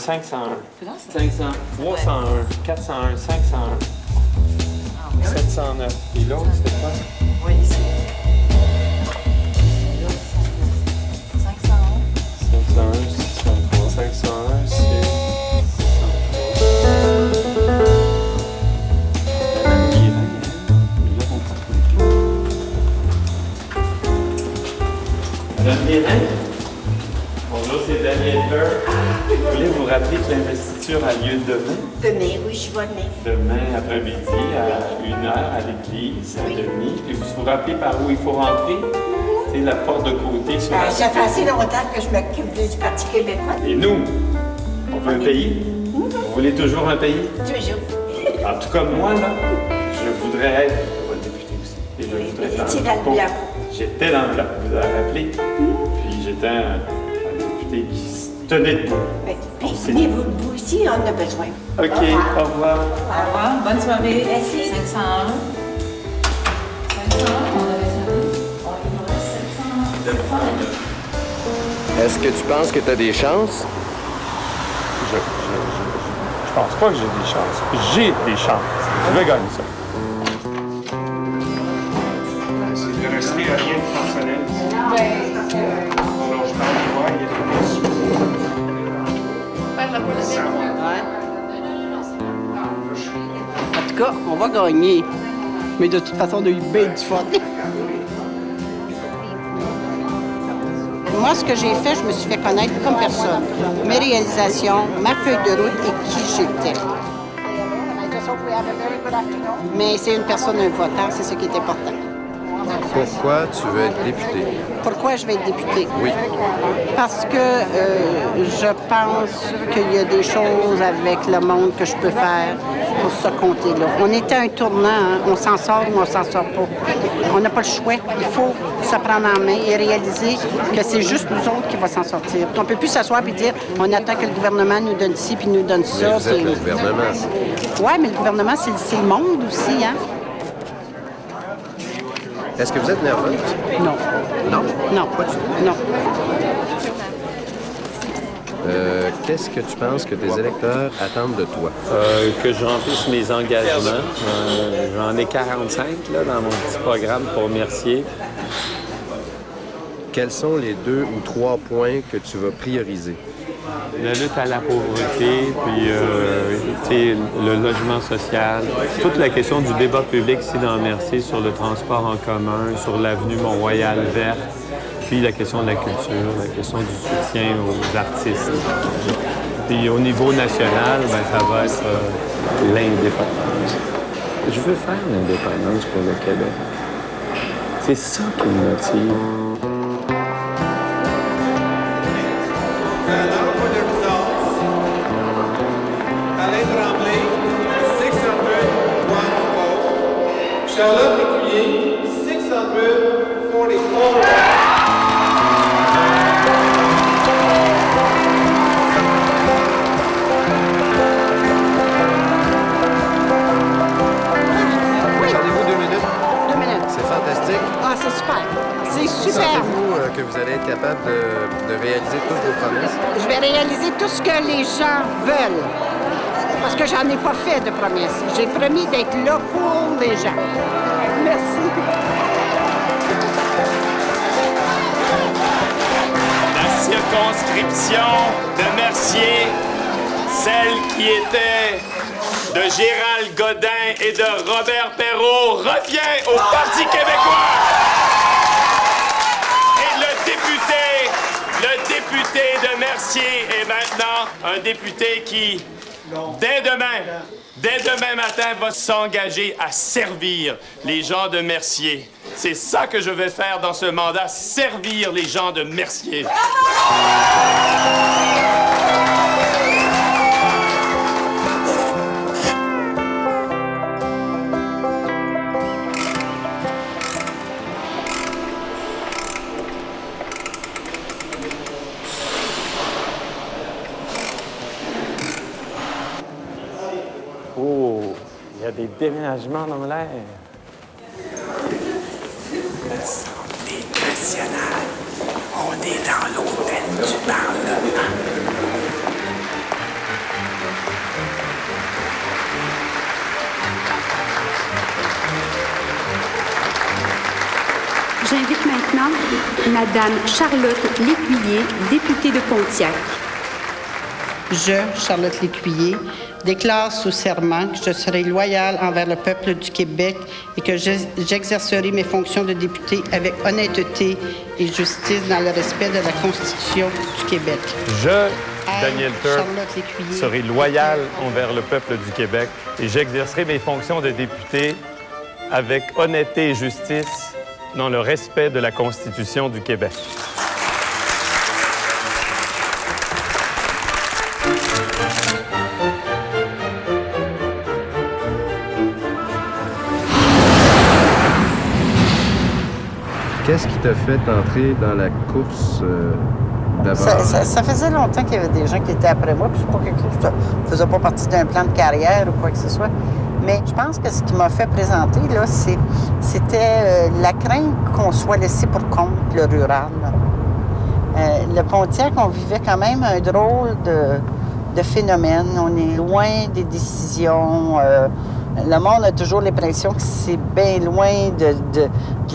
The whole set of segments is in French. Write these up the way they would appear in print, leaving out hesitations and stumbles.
501, Là, c'est- 500, 301, 401, 501, 709. Et l'autre, c'est quoi? Oui, ici. Là, 501. 501, 603, 501, c'est... Madame Guérin, nous l'avons pas trouvé. Madame Guérin? Bonjour, c'est Daniel Fleur. Je voulais vous rappeler que l'investiture a lieu demain. Demain, oui, je vais venir. Demain après-midi à 1h à l'église, à Denis. Puis vous vous rappelez par où il faut rentrer? C'est la porte de côté sur la... Ça fait assez longtemps que je m'occupe du Parti québécois. Et nous, on veut un pays? Vous voulez toujours un pays? Toujours. En tout cas, moi, là, je voudrais être votre député aussi. Et je voudrais mais faire étiez un dans le pont. blanc. J'étais dans le blanc, vous avez rappelé. Puis j'étais un député qui se tenait debout. Oui. Puis venez-vous debout ici, on en a besoin. OK, au revoir. Au revoir. Bonne soirée. Merci. 501. 501, on avait sonné. Il nous reste 700. Est-ce que tu penses que tu as des chances? Je pense pas que j'ai des chances. J'ai des chances. Je vais gagner ça. C'est de rester à rien de personnel. Alors, je parle de moi, il y a des questions. En tout cas, on va gagner. Mais de toute façon, on a eu bien du fun. Moi, ce que j'ai fait, je me suis fait connaître comme personne. Mes réalisations, ma feuille de route et qui j'étais. Mais c'est une personne, un votant, c'est ce qui est important. Pourquoi tu veux être député? Pourquoi je vais être députée? Oui. Parce que je pense qu'il y a des choses avec le monde que je peux faire pour ce comté-là. On était à un tournant, hein? On s'en sort ou on s'en sort pas. On n'a pas le choix. Il faut se prendre en main et réaliser que c'est juste nous autres qui va s'en sortir. On ne peut plus s'asseoir et dire on attend que le gouvernement nous donne ci puis nous donne ça. Mais vous êtes le gouvernement. Oui, mais le gouvernement, c'est le monde aussi, hein? Est-ce que vous êtes nerveuse? Non. Non? Non. Pas du tout. Non. Qu'est-ce que tu penses que tes électeurs attendent de toi? Que je remplisse mes engagements. J'en ai 45 là, dans mon petit programme pour Mercier. Quels sont les 2 ou 3 points que tu vas prioriser? La lutte à la pauvreté, puis tu sais, le logement social, toute la question du débat public ici dans Mercier sur le transport en commun, sur l'avenue Mont-Royal verte, puis la question de la culture, la question du soutien aux artistes. Puis au niveau national, ben, ça va être l'indépendance. Je veux faire l'indépendance pour le Québec. C'est ça qui me motive. Now for the results. Alain Tremblay, 601 votes. Charlotte Lécuyer, 644. Attendez-vous 2 minutes? 2 minutes. C'est fantastique. Ah, c'est super. C'est super. Sentez-vous que vous allez être capable de réaliser toutes vos promesses? Je vais réaliser tout ce que les gens veulent. Parce que j'en ai pas fait de promesses. J'ai promis d'être là pour les gens. Merci. La circonscription de Mercier, celle qui était de Gérald Godin et de Robert Perrault, revient au Parti québécois. Et le député de Mercier est maintenant un député qui, dès demain matin, va s'engager à servir les gens de Mercier. C'est ça que je vais faire dans ce mandat, servir les gens de Mercier. Oh, il y a des déménagements dans l'air. L'Assemblée nationale. On est dans l'hôtel du Parlement. J'invite maintenant Madame Charlotte Lécuyer, députée de Pontiac. Je, Charlotte Lécuyer, déclare sous serment que je serai loyale envers le peuple du Québec et que j'exercerai mes fonctions de députée avec honnêteté et justice dans le respect de la Constitution du Québec. Je, Daniel Turp, Charlotte Lécuyer, serai loyal envers le peuple du Québec et j'exercerai mes fonctions de député avec honnêteté et justice dans le respect de la Constitution du Québec. Qu'est-ce qui t'a fait entrer dans la course d'abord? Ça faisait longtemps qu'il y avait des gens qui étaient après moi, puis c'est pas quelque chose qui ne faisait pas partie d'un plan de carrière ou quoi que ce soit. Mais je pense que ce qui m'a fait présenter, là, c'était la crainte qu'on soit laissé pour compte, le rural. Le Pontiac, on vivait quand même un drôle de phénomène. On est loin des décisions. Le monde a toujours l'impression que c'est bien loin de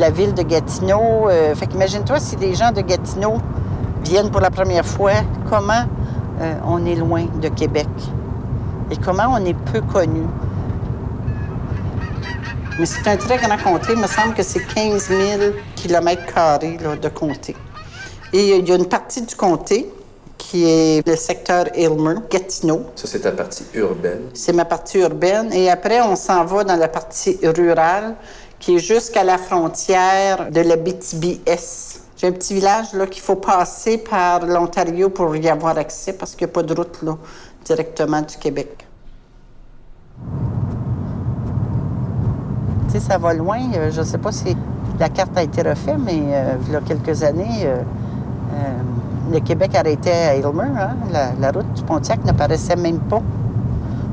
la ville de Gatineau. Fait qu'imagine-toi si les gens de Gatineau viennent pour la première fois, comment on est loin de Québec et comment on est peu connu. Mais c'est un très grand comté. Il me semble que c'est 15 000 km² là, de comté. Et il y a une partie du comté qui est le secteur Aylmer, Gatineau. Ça, c'est ta partie urbaine. C'est ma partie urbaine. Et après, on s'en va dans la partie rurale, qui est jusqu'à la frontière de l'Abitibi-Est. J'ai un petit village là qu'il faut passer par l'Ontario pour y avoir accès, parce qu'il n'y a pas de route là, directement du Québec. Tu sais, ça va loin. Je ne sais pas si la carte a été refaite, mais il y a quelques années, le Québec arrêtait à Aylmer. Hein? La route du Pontiac n'apparaissait même pas.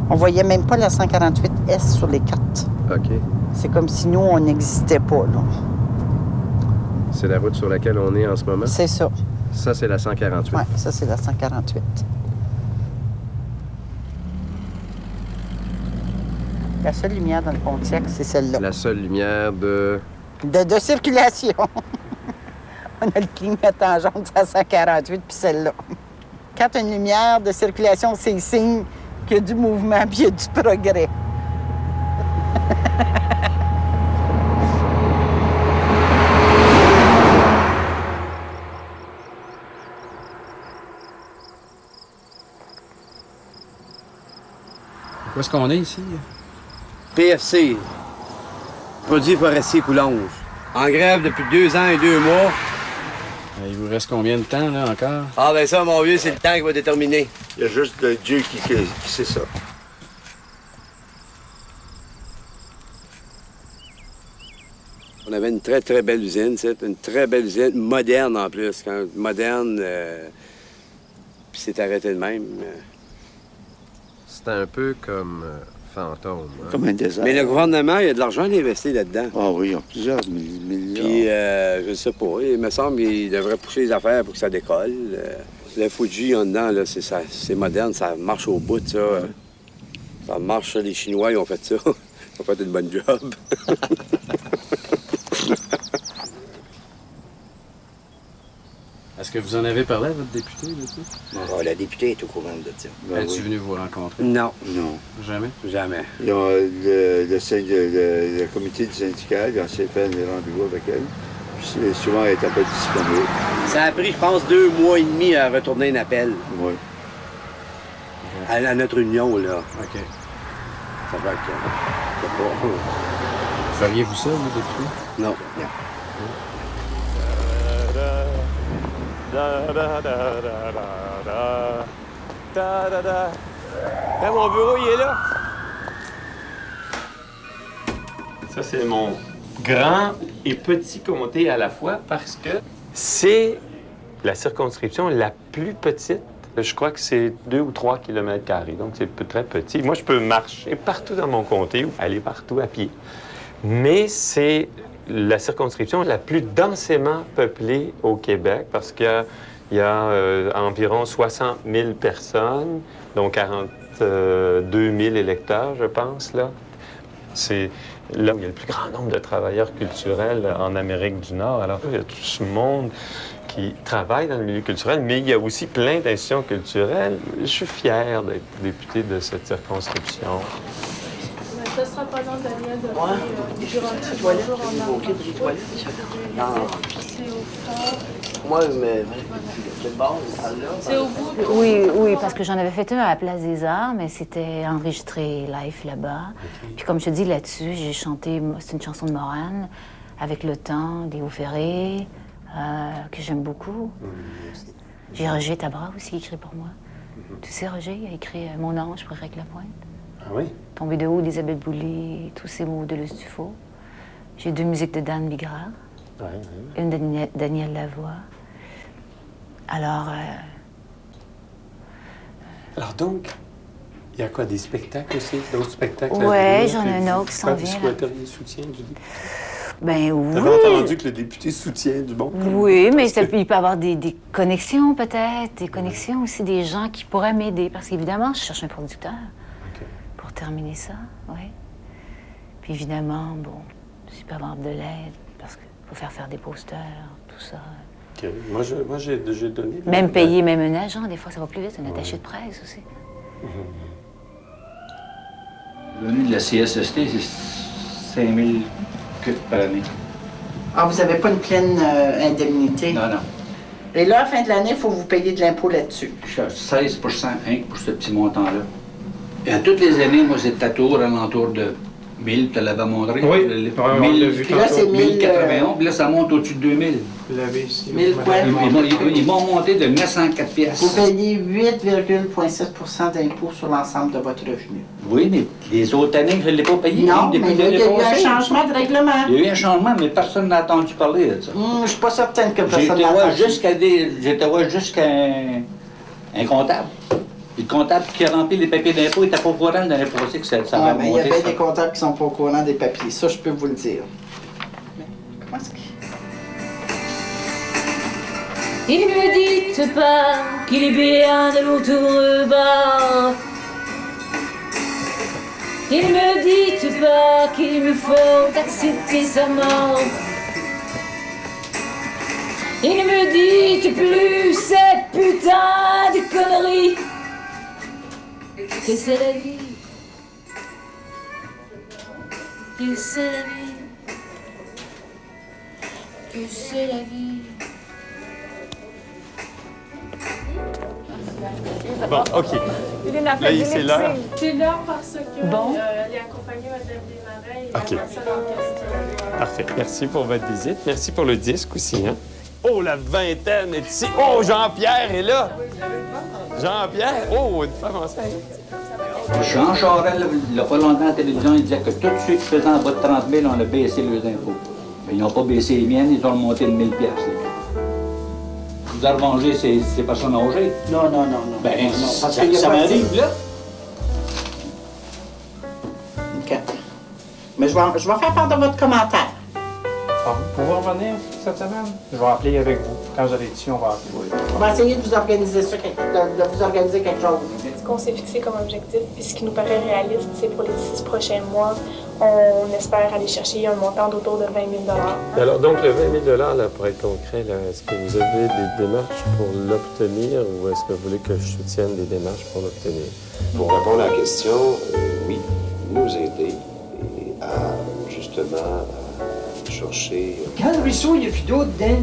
On voyait même pas la 148S sur les cartes. OK. C'est comme si nous, on n'existait pas, là. C'est la route sur laquelle on est en ce moment? C'est ça. Ça, c'est la 148. Oui, ça, c'est la 148. La seule lumière dans le Pontiac, c'est celle-là. La seule lumière de... De circulation. On a le clignotant jaune, c'est la 148, puis celle-là. Quand tu as une lumière de circulation, c'est signe qu'il y a du mouvement puis il y a du progrès. Où est-ce qu'on est ici? PFC, Produits forestiers Coulonges. En grève depuis 2 ans et 2 mois. Il vous reste combien de temps, là, encore? Ah, ben ça, mon vieux, c'est le temps qui va déterminer. Il y a juste le Dieu qui sait ça. On avait une très, très belle usine, c'est une très belle usine, moderne en plus. Moderne, puis c'est arrêté de même. C'est un peu comme fantôme. Hein? Comme un désert. Mais le gouvernement, il y a de l'argent investi là-dedans. Ah oui, il y a plusieurs millions. Puis, je ne sais pas, il me semble qu'il devrait pousser les affaires pour que ça décolle. Le Fuji en dedans, là, c'est moderne, ça marche au bout, ça. Ça marche, les Chinois, ils ont fait ça. Ils ont fait une bonne job. Est-ce que vous en avez parlé à votre député, depuis? Ah, la députée est au courant de ça. Ben, es-tu venu vous rencontrer? Non. Non. Jamais? Jamais. Il y a le comité du syndicat, on s'est fait des rendez-vous avec elle. Puis souvent, elle n'était pas disponible. Ça a pris, je pense, 2 mois et demi à retourner un appel. Oui. À notre union, là. OK. Ça va que... Feriez-vous ça, vous, député? Non. Mon bureau, il est là. Ça, c'est mon grand et petit comté à la fois parce que c'est la circonscription la plus petite. Je crois que c'est 2 ou 3 km², donc c'est très petit. Moi, je peux marcher partout dans mon comté ou aller partout à pied. Mais c'est la circonscription la plus densément peuplée au Québec parce qu'il y a environ 60 000 personnes, donc 42 000 électeurs, je pense, là. C'est là où il y a le plus grand nombre de travailleurs culturels en Amérique du Nord. Alors, il y a tout ce monde qui travaille dans le milieu culturel, mais il y a aussi plein d'institutions culturelles. Je suis fier d'être député de cette circonscription. Ça sera pas dans Daniel de Ouais. durant le Toilette, jour en au lieu des toilettes. Non. C'est au fond. Moi, mais c'est bon, C'est au bout. Oui, parce que j'en avais fait un à la Place des Arts, mais c'était enregistré live là-bas. Puis comme je te dis là-dessus, j'ai chanté, c'est une chanson de Morane, Avec le temps, Léo Ferré, que j'aime beaucoup. J'ai Roger Tabra aussi qui écrit pour moi. Tu sais, Roger, il a écrit Mon ange pour Eric Lapointe. Ah oui? Tombé de haut d'Isabelle Boulay, tous ces mots de Luce Dufault. J'ai 2 musiques de Dan Bigrard, une de Daniel Lavoie. Alors... Alors donc, il y a quoi, des spectacles aussi? D'autres spectacles? Oui, j'en ai un autre qui s'en vient. Vous souhaiteriez le soutien du député? Ben oui. T'avais entendu que le député soutient du bon? Oui, mais il peut y avoir des connexions peut-être, des connexions aussi, des gens qui pourraient m'aider. Parce qu'évidemment, je cherche un producteur pour terminer ça, oui. Puis évidemment, bon, je peux avoir de l'aide parce qu'il faut faire des posters, tout ça. OK. Moi, j'ai donné... Même payer même un agent, des fois, ça va plus vite, un attaché de presse aussi. Le revenu de la CSST, c'est 5 000 par année. Ah, vous n'avez pas une pleine indemnité? Non, non. Et là, à la fin de l'année, il faut vous payer de l'impôt là-dessus. Je suis à 16 rien que pour ce petit montant-là. Et à toutes les années, moi, c'était toujours alentour de 1000, tu l'avais montré. Oui, on l'a vu Puis là, c'est 1091, puis là, ça monte au-dessus de 2000. Vous l'avez ici. 1000 quoi? Ils m'ont monté de 904 pièces. Vous payez 8,6 d'impôt sur l'ensemble de votre revenu. Oui, mais les autres années, je ne l'ai pas payé. Non, depuis mais là, il y a eu un passée. changement de règlement. Il y a eu un changement, mais personne n'a entendu parler de ça. Je ne suis pas certaine que J'ai personne été n'a voir entendu. jusqu'à un comptable. Puis le comptable qui a rempli les papiers d'impôt n'était pas au courant de l'année passée que ça Ah, va mais il y a monter. bien ça. des comptables qui ne sont pas au courant des papiers. Ça, je peux vous le dire. Mais comment est-ce qu'il... Il ne me dites pas qu'il est bien de l'autre bord. Il ne me dites pas qu'il me faut accepter sa mort. Il ne me dites plus ces putains de conneries. Que c'est la vie. Que c'est la vie. Que c'est la vie. Bon, OK. Là, c'est l'heure. C'est l'heure parce que Bon. les accompagnés Madame Desmarais et OK. la personne en question. Parfait. Merci pour votre visite. Merci pour le disque aussi, hein? Oh, la vingtaine est ici. Oh, Jean-Pierre est là. Jean-Pierre. Oh, une femme enceinte. Jean Charest, il n'y a pas longtemps à la télévision, il disait que tous ceux qui faisaient en bas de 30 000, on a baissé leurs impôts. Mais ils n'ont pas baissé les miennes, ils ont remonté de 1 000 $. Vous avez revengé ces personnes âgées? Non. Ben, non, parce qu'il y a ça pas de- m'arrive, là. OK. Mais je vais faire part de votre commentaire. Vous pouvez revenir cette semaine? Je vais appeler avec vous. Quand vous allez ici, on va appeler. On va essayer de vous organiser ça, de vous organiser quelque chose. Ce qu'on s'est fixé comme objectif, puis ce qui nous paraît réaliste, c'est pour les 6 prochains mois, on espère aller chercher un montant d'autour de 20 000 $. Alors, donc, le 20 000 là, pour être concret, là, est-ce que vous avez des démarches pour l'obtenir ou est-ce que vous voulez que je soutienne des démarches pour l'obtenir? Pour répondre à la question, oui, nous aider et à justement chercher. Quand le ruisseau, il n'y a plus d'eau dedans,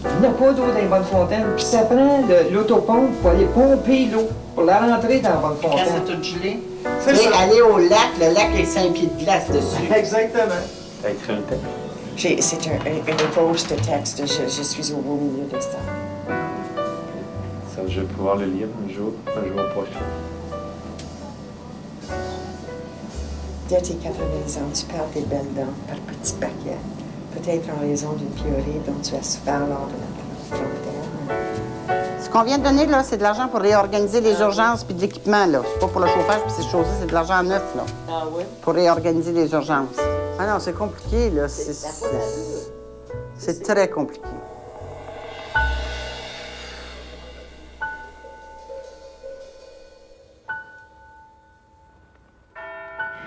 il n'y a pas d'eau dans les bonnes fontaines, puis ça prend de l'autopompe pour aller pomper l'eau, pour la rentrer dans la bonne Quand fontaine. c'est tout gelé. C'est Et ça. aller au lac, le lac avec 5 pieds de glace dessus. Exactement. Ça écrit un texte. C'est une ébauche de texte. Je suis au beau milieu de ça. Ça, je vais pouvoir le lire un jour prochain. Dès tes 80 ans, tu perds tes belles dents par petits paquets, peut-être en raison d'une piorée dont tu as souffert lors de la trentaine. Ce qu'on vient de donner, là, c'est de l'argent pour réorganiser les urgences puis de l'équipement, là. C'est pas pour le chauffage puis ces choses-là, c'est de l'argent neuf, là. Ah oui? Pour réorganiser les urgences. Ah non, c'est compliqué, là. C'est très compliqué.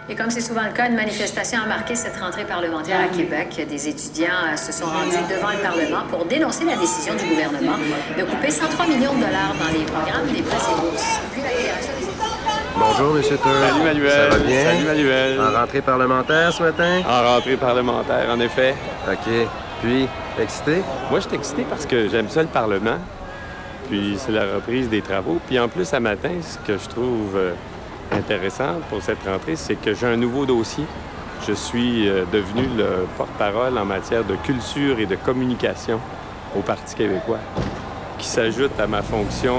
Et comme c'est souvent le cas, une manifestation a marqué cette rentrée parlementaire à Québec. Des étudiants se sont rendus devant le Parlement pour dénoncer la décision du gouvernement de couper 103 millions de dollars dans les programmes des presse et bourses. Puis la création des... Bonjour, M. Turr. Salut, Manuel. Ça va bien? Salut, Manuel. En rentrée parlementaire ce matin? En rentrée parlementaire, en effet. OK. Puis, excité? Moi, je suis excité parce que j'aime ça, le Parlement. Puis, c'est la reprise des travaux. Puis, en plus, ce matin, ce que je trouve intéressant pour cette rentrée, c'est que j'ai un nouveau dossier. Je suis devenu le porte-parole en matière de culture et de communication au Parti québécois, qui s'ajoute à ma fonction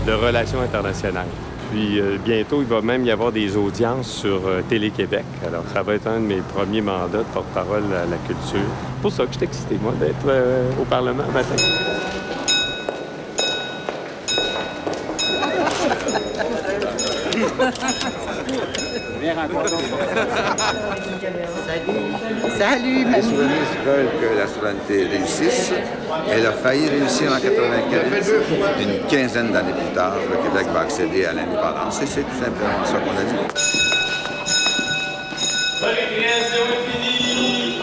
de relations internationales. Puis bientôt, il va même y avoir des audiences sur Télé-Québec. Alors, ça va être un de mes premiers mandats de porte-parole à la culture. C'est pour ça que je suis excité, moi, d'être au Parlement ce matin. Salut, Les souverainistes veulent que la souveraineté réussisse. Elle a failli réussir en 1995. Une quinzaine d'années plus tard, le Québec va accéder à l'indépendance. Et c'est tout simplement ça qu'on a dit. La récréation est finie!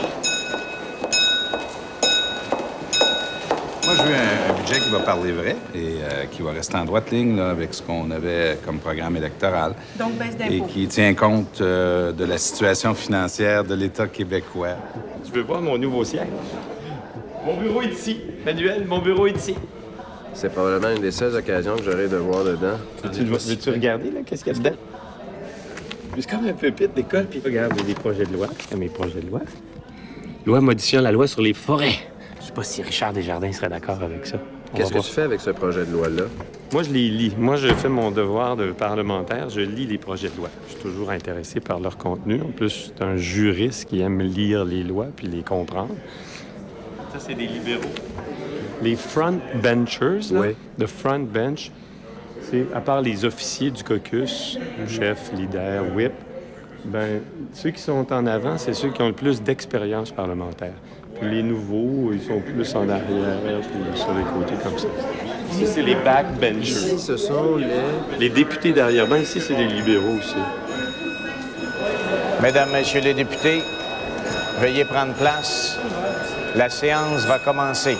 Moi, je veux un budget qui va parler vrai et qui va rester en droite ligne là, avec ce qu'on avait comme programme électoral. Donc, baisse d'impôts. Et qui tient compte de la situation financière de l'État québécois. Tu veux voir mon nouveau siège? Mon bureau est ici. Manuel, mon bureau est ici. C'est probablement une des seules occasions que j'aurai de voir dedans. Veux-tu regarder, là, qu'est-ce qu'il y a dedans? C'est comme un pupitre d'école, puis regarde, des projets de loi. Mes projets de loi. Loi modifiant la loi sur les forêts. Je sais pas si Richard Desjardins serait d'accord avec ça. Qu'est-ce que tu fais avec ce projet de loi-là? Moi, je les lis. Moi, je fais mon devoir de parlementaire. Je lis les projets de loi. Je suis toujours intéressé par leur contenu. En plus, je suis un juriste qui aime lire les lois puis les comprendre. Ça, c'est des libéraux. Les front benchers, là, le front bench, c'est, à part les officiers du caucus, chef, leader, whip, ben ceux qui sont en avant, c'est ceux qui ont le plus d'expérience parlementaire. Puis les nouveaux, ils sont plus en arrière, puis sur les côtés comme ça. Ici, c'est les backbenchers. Ici, ce sont les députés derrière. Ben ici, c'est les libéraux aussi. Mesdames, Messieurs les députés, veuillez prendre place. La séance va commencer.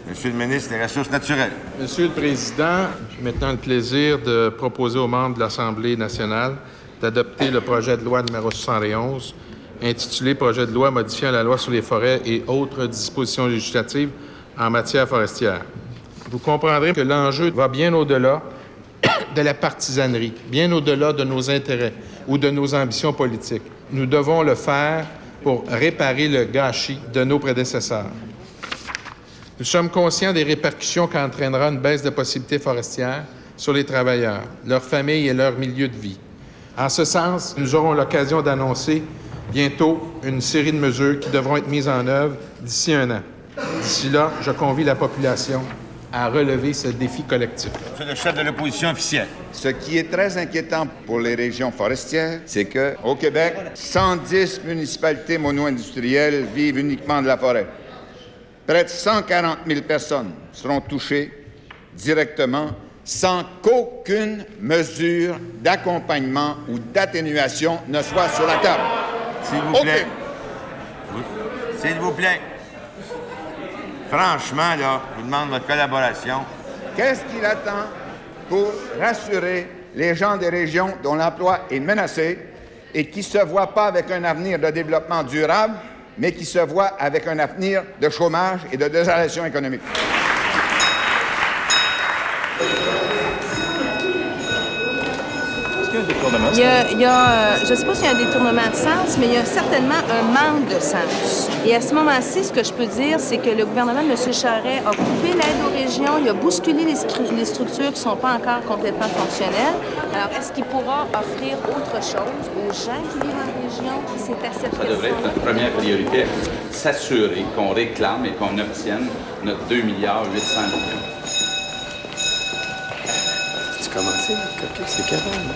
Monsieur le ministre des Ressources naturelles. Monsieur le Président, j'ai maintenant le plaisir de proposer aux membres de l'Assemblée nationale d'adopter le projet de loi numéro 71, intitulé « Projet de loi modifiant la loi sur les forêts et autres dispositions législatives en matière forestière ». Vous comprendrez que l'enjeu va bien au-delà de la partisanerie, bien au-delà de nos intérêts ou de nos ambitions politiques. Nous devons le faire pour réparer le gâchis de nos prédécesseurs. Nous sommes conscients des répercussions qu'entraînera une baisse de possibilités forestières sur les travailleurs, leurs familles et leur milieu de vie. En ce sens, nous aurons l'occasion d'annoncer bientôt une série de mesures qui devront être mises en œuvre d'ici un an. D'ici là, je convie la population à relever ce défi collectif. C'est le chef de l'opposition officielle. Ce qui est très inquiétant pour les régions forestières, c'est qu'au Québec, 110 municipalités mono-industrielles vivent uniquement de la forêt. Près de 140 000 personnes seront touchées directement sans qu'aucune mesure d'accompagnement ou d'atténuation ne soit sur la table. S'il vous plaît. S'il vous plaît. Franchement, là, je vous demande votre collaboration. Qu'est-ce qu'il attend pour rassurer les gens des régions dont l'emploi est menacé et qui ne se voient pas avec un avenir de développement durable, mais qui se voient avec un avenir de chômage et de désolation économique? Je ne sais pas s'il y a un détournement de sens, mais il y a certainement un manque de sens. Et à ce moment-ci, ce que je peux dire, c'est que le gouvernement de M. Charest a coupé l'aide aux régions, il a bousculé les structures qui ne sont pas encore complètement fonctionnelles. Alors, est-ce qu'il pourra offrir autre chose aux gens qui vivent en région? C'est assez Ça devrait être notre première priorité, s'assurer qu'on réclame et qu'on obtienne notre 2,8 milliards. Tu commences, c'est carrément.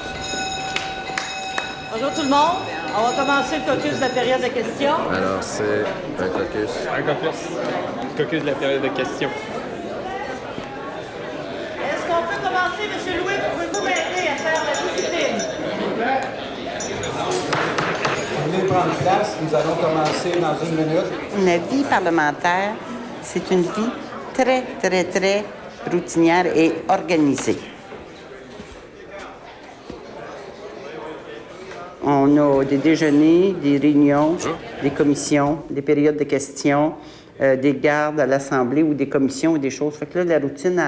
Bonjour tout le monde. On va commencer le caucus de la période de questions. Alors, c'est un caucus. Un caucus. Caucus de la période de questions. Est-ce qu'on peut commencer, M. Louis? Pouvez-vous m'aider? prendre place. Nous allons commencer dans 1 minute. La vie parlementaire, c'est une vie très, très, très routinière et organisée. On a des déjeuners, des réunions, des commissions, des périodes de questions, des gardes à l'Assemblée ou des commissions ou des choses. Fait que là, la routine,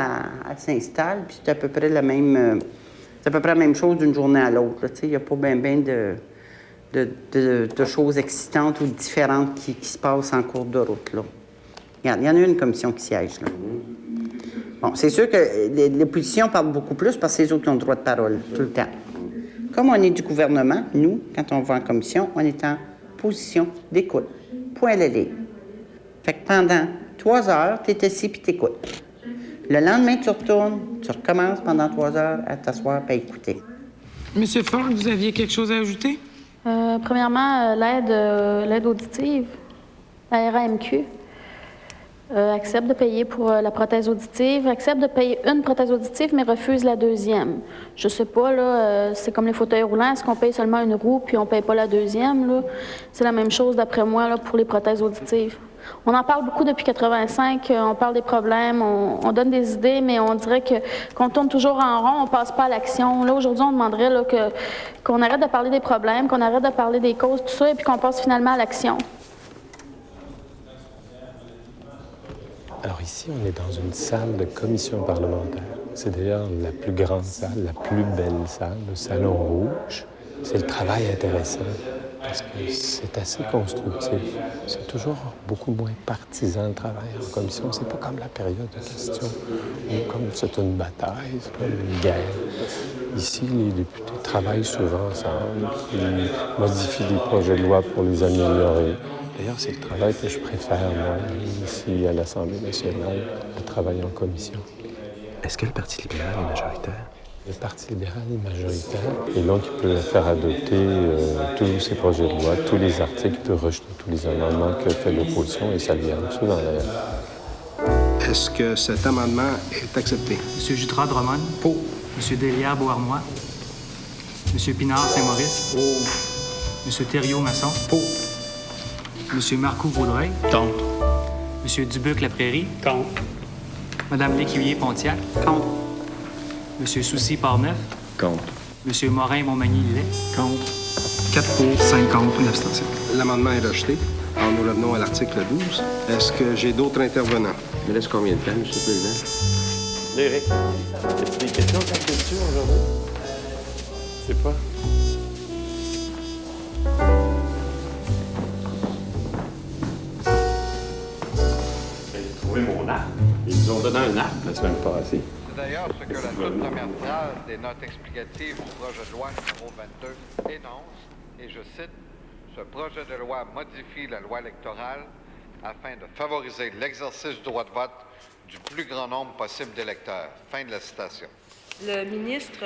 elle s'installe, puis c'est à peu près la même chose d'une journée à l'autre. Il n'y a pas bien de choses excitantes ou différentes qui se passent en cours de route. Là. Regarde, il y en a une commission qui siège. Là. Bon, c'est sûr que l'opposition parle beaucoup plus parce que c'est eux autres qui ont le droit de parole tout le temps. Comme on est du gouvernement, nous, quand on va en commission, on est en position d'écoute. Point à la ligne. Fait que pendant 3 heures, tu es assis puis tu écoutes. Le lendemain, tu retournes, tu recommences pendant 3 heures à t'asseoir et à écouter. Monsieur Ford, vous aviez quelque chose à ajouter? Premièrement, l'aide auditive, la RAMQ. Accepte de payer pour la prothèse auditive, accepte de payer une prothèse auditive, mais refuse la deuxième. Je sais pas, là, c'est comme les fauteuils roulants, est-ce qu'on paye seulement une roue puis on paye pas la deuxième, là? C'est la même chose, d'après moi, là, pour les prothèses auditives. On en parle beaucoup depuis 85, on parle des problèmes, on donne des idées, mais on dirait qu'on tourne toujours en rond, on passe pas à l'action. Là, aujourd'hui, on demanderait là, qu'on arrête de parler des problèmes, qu'on arrête de parler des causes, tout ça, et puis qu'on passe finalement à l'action. Alors ici, on est dans une salle de commission parlementaire. C'est d'ailleurs la plus grande salle, la plus belle salle, le Salon Rouge. C'est le travail intéressant parce que c'est assez constructif. C'est toujours beaucoup moins partisan le travail en commission. C'est pas comme la période de questions, ou comme c'est une bataille, c'est comme une guerre. Ici, les députés travaillent souvent ensemble, ils modifient les projets de loi pour les améliorer. D'ailleurs, c'est le travail que je préfère, moi, ici à l'Assemblée nationale, le travail en commission. Est-ce que le Parti libéral est majoritaire? Le Parti libéral est majoritaire et donc il peut faire adopter tous ses projets de loi, tous les articles, il peut rejeter tous les amendements que fait l'opposition et ça lui arrive souvent d'ailleurs. Est-ce que cet amendement est accepté? Monsieur Jutra-Drummond. Pour. Monsieur Delia-Beauharnois. Monsieur Pinard-Saint-Maurice. Pour. Monsieur Thériault-Masson. Pour. Monsieur Marcoux-Vaudreuil. Contre. Monsieur Dubuc-Laprairie. Contre. Madame Lécuyer-Pontiac. Contre. Monsieur Soucy-Portneuf. Contre. Monsieur Morin-Montmagny-Lillet. Contre. 4 pour, 5 contre, une abstention. L'amendement est rejeté. Alors, nous revenons à l'article 12. Est-ce que j'ai d'autres intervenants? Il me laisse combien de temps, M. le Président? L'Éric, as-tu des questions sur la question aujourd'hui? C'est pas? J'ai trouvé mon arc. Ils nous ont donné un arc la semaine passée. C'est d'ailleurs ce que la toute première phrase des notes explicatives du projet de loi numéro 22 énonce, et je cite, « Ce projet de loi modifie la loi électorale afin de favoriser l'exercice du droit de vote du plus grand nombre possible d'électeurs. » Fin de la citation. Le ministre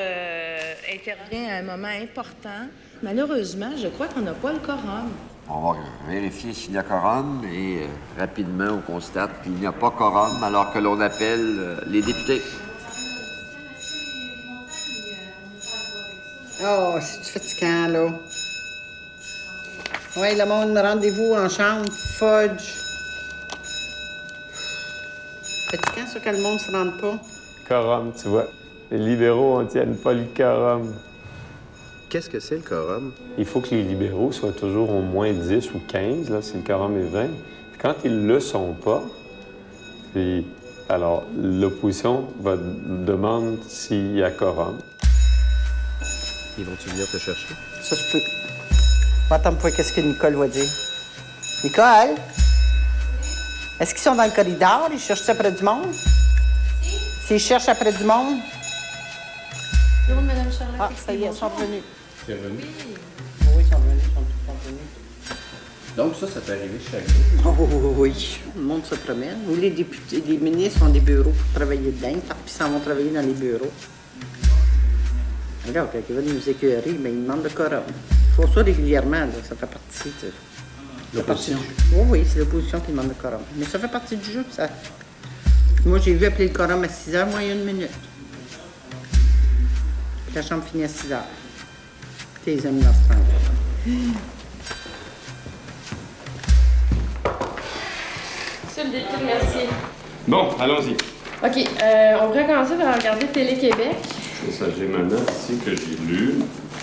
intervient à un moment important. Malheureusement, je crois qu'on n'a pas le quorum. On va vérifier s'il y a quorum et rapidement, on constate qu'il n'y a pas quorum alors que l'on appelle les députés. Oh, c'est-tu fatigant, là? Oui, le monde, rendez-vous en chambre, fudge. Fatigant, ça, que le monde se rende pas. Quorum, tu vois. Les libéraux, on tienne pas le quorum. Qu'est-ce que c'est, le quorum? Il faut que les libéraux soient toujours au moins 10 ou 15, là, si le quorum est 20. Puis quand ils le sont pas, puis, alors, l'opposition demande s'il y a quorum. Ils vont-tu venir te chercher? Ça se peut. Attends un peu, qu'est-ce que Nicole va dire? Nicole? Est-ce qu'ils sont dans le corridor? Ils cherchent après du monde? S'ils cherchent après du monde? Non, Mme Charlotte. Ah, ça y est, ils sont revenus. C'est revenu? Oui, ils sont revenus, ils sont revenus. Donc ça peut arriver chaque jour? Oh oui, le monde se promène. Ou les députés, les ministres ont des bureaux pour travailler dedans, puis ils s'en vont travailler dans les bureaux. Alors, quand ils veulent nous écœurer, mais ils demandent le quorum. Il faut ça régulièrement, là. Ça fait partie de... L'opposition? Oui, c'est l'opposition qui demande le quorum. Mais ça fait partie du jeu, ça. Moi, j'ai vu appeler le quorum à 6 heures, moi, il y a 1 minute. Puis la chambre finit à 6 heures. Tes amis dans ce temps-là. député Mercier. Bon, allons-y. OK, on pourrait commencer par regarder Télé-Québec. C'est ça, j'ai ma note ici que j'ai lue.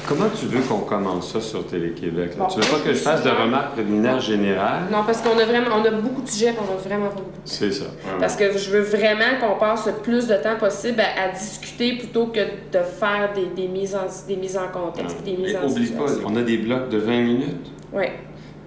Comment tu veux qu'on commence ça sur Télé-Québec? Bon, tu veux pas que je fasse de remarques préliminaires générales? Non, parce qu'on a beaucoup de sujets, on a vraiment pas beaucoup de temps. C'est ça. Parce que je veux vraiment qu'on passe le plus de temps possible à discuter plutôt que de faire des mises en contexte, des mises en Oublie situation. pas, on a des blocs de 20 minutes. Oui.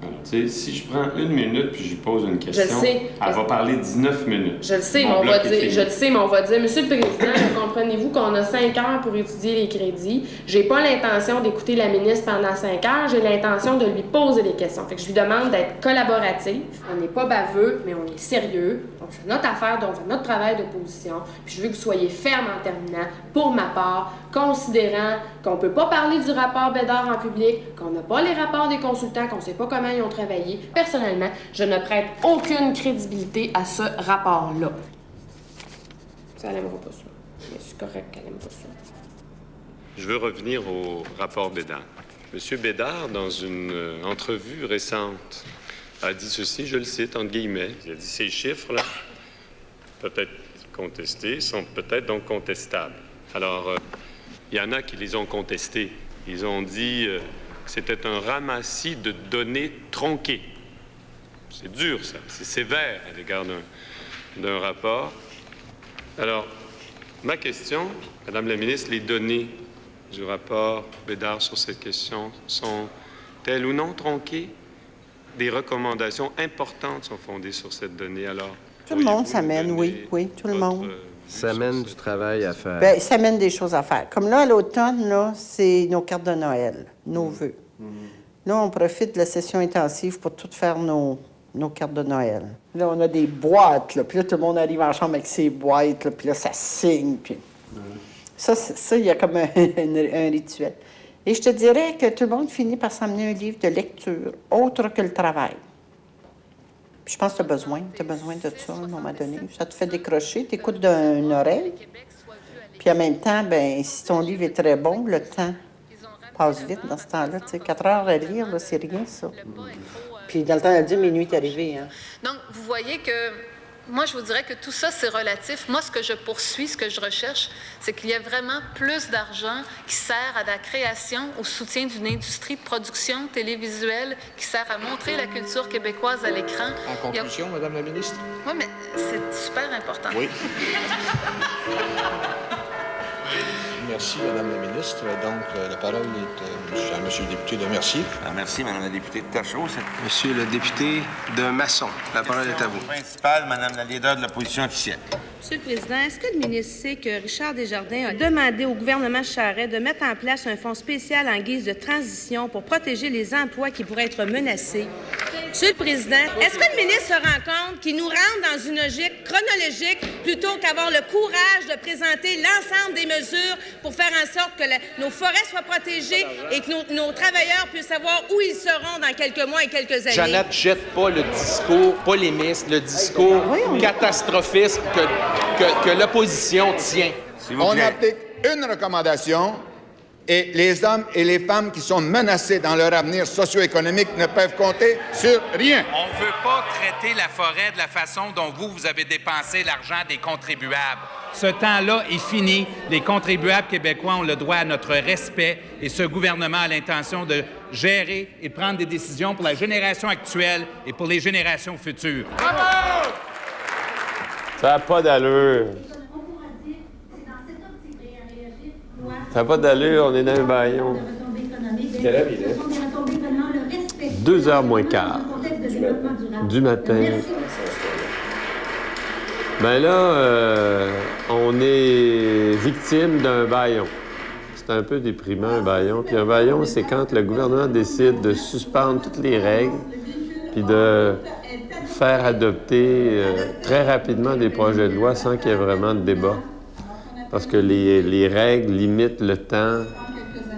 Alors, tu sais, si je prends 1 minute puis j'y pose une question, Je le sais. elle va parler 19 minutes. Je le sais, mais Mon on va bloc est dire, fini. je le sais, mais on va dire, Monsieur le Président, comprenez-vous qu'on a 5 heures pour étudier les crédits. J'ai pas l'intention d'écouter la ministre pendant 5 heures, j'ai l'intention de lui poser des questions. Fait que je lui demande d'être collaboratif. On n'est pas baveux, mais on est sérieux. On fait notre affaire, donc on fait notre travail d'opposition. Puis je veux que vous soyez ferme en terminant, pour ma part, considérant qu'on peut pas parler du rapport Bédard en public, qu'on n'a pas les rapports des consultants, qu'on sait pas comment ils ont travaillé. Personnellement, je ne prête aucune crédibilité à ce rapport-là. Ça n'aimera pas ça. Mais c'est correct qu'elle n'aime pas ça. Je veux revenir au rapport Bédard. Monsieur Bédard, dans une entrevue récente, a dit ceci, je le cite, entre guillemets. Il a dit ces chiffres-là, peut-être contestés, sont peut-être donc contestables. Alors, il y en a qui les ont contestés. Ils ont dit que c'était un ramassis de données tronquées. C'est dur, ça. C'est sévère à l'égard d'un rapport. Alors, ma question, Madame la ministre, les données du rapport Bédard sur cette question sont-elles ou non tronquées? Des recommandations importantes sont fondées sur cette donnée. Alors, tout le monde s'amène, oui, tout le monde. Ça amène du travail à faire. Bien, ça amène des choses à faire. Comme là, à l'automne, là, c'est nos cartes de Noël, nos vœux. Là, on profite de la session intensive pour tout faire nos cartes de Noël. Là, on a des boîtes, là, puis là, tout le monde arrive en chambre avec ses boîtes, là, puis là, ça signe, puis... Ça, il y a comme un rituel. Et je te dirais que tout le monde finit par s'amener un livre de lecture, autre que le travail. Puis je pense que tu as besoin de ça, à un moment donné. Ça te fait décrocher, tu écoutes d'une oreille. Puis en même temps, ben si ton livre est très bon, le temps passe vite dans ce temps-là. Tu sais, 4 heures à lire, là, c'est rien, ça. Puis dans le temps, elle a dit, minuit est arrivé. Hein. Donc, vous voyez que moi, je vous dirais que tout ça, c'est relatif. Moi, ce que je poursuis, ce que je recherche, c'est qu'il y a vraiment plus d'argent qui sert à la création, au soutien d'une industrie de production télévisuelle qui sert à montrer la culture québécoise à l'écran. En conclusion, Madame la ministre? Oui, mais c'est super important. Oui. Merci, Madame la ministre. Donc, la parole est à Monsieur le député de Mercier. Merci, Madame la députée de Tachereau. Monsieur le député de Masson, la parole est à vous. Principale, Madame la leader de l'opposition officielle. Monsieur le Président, est-ce que le ministre sait que Richard Desjardins a demandé au gouvernement Charest de mettre en place un fonds spécial en guise de transition pour protéger les emplois qui pourraient être menacés? Monsieur le Président, est-ce que le ministre se rend compte qu'il nous rentre dans une logique chronologique plutôt qu'avoir le courage de présenter l'ensemble des mesures pour faire en sorte que nos forêts soient protégées et que nos travailleurs puissent savoir où ils seront dans quelques mois et quelques années? Jeannette, jette pas le discours polémiste, le discours catastrophiste que l'opposition tient. On applique une recommandation et les hommes et les femmes qui sont menacés dans leur avenir socio-économique ne peuvent compter sur rien. On ne veut pas traiter la forêt de la façon dont vous avez dépensé l'argent des contribuables. Ce temps-là est fini. Les contribuables québécois ont le droit à notre respect et ce gouvernement a l'intention de gérer et de prendre des décisions pour la génération actuelle et pour les générations futures. Ça n'a pas d'allure. Ça n'a pas d'allure, on est dans un baillon. Quelle heure il est? 2h moins quart du matin. Ben là, on est victime d'un bâillon. C'est un peu déprimant, un bâillon. Puis un bâillon, c'est quand le gouvernement décide de suspendre toutes les règles puis de faire adopter très rapidement des projets de loi sans qu'il y ait vraiment de débat. Parce que les règles limitent le temps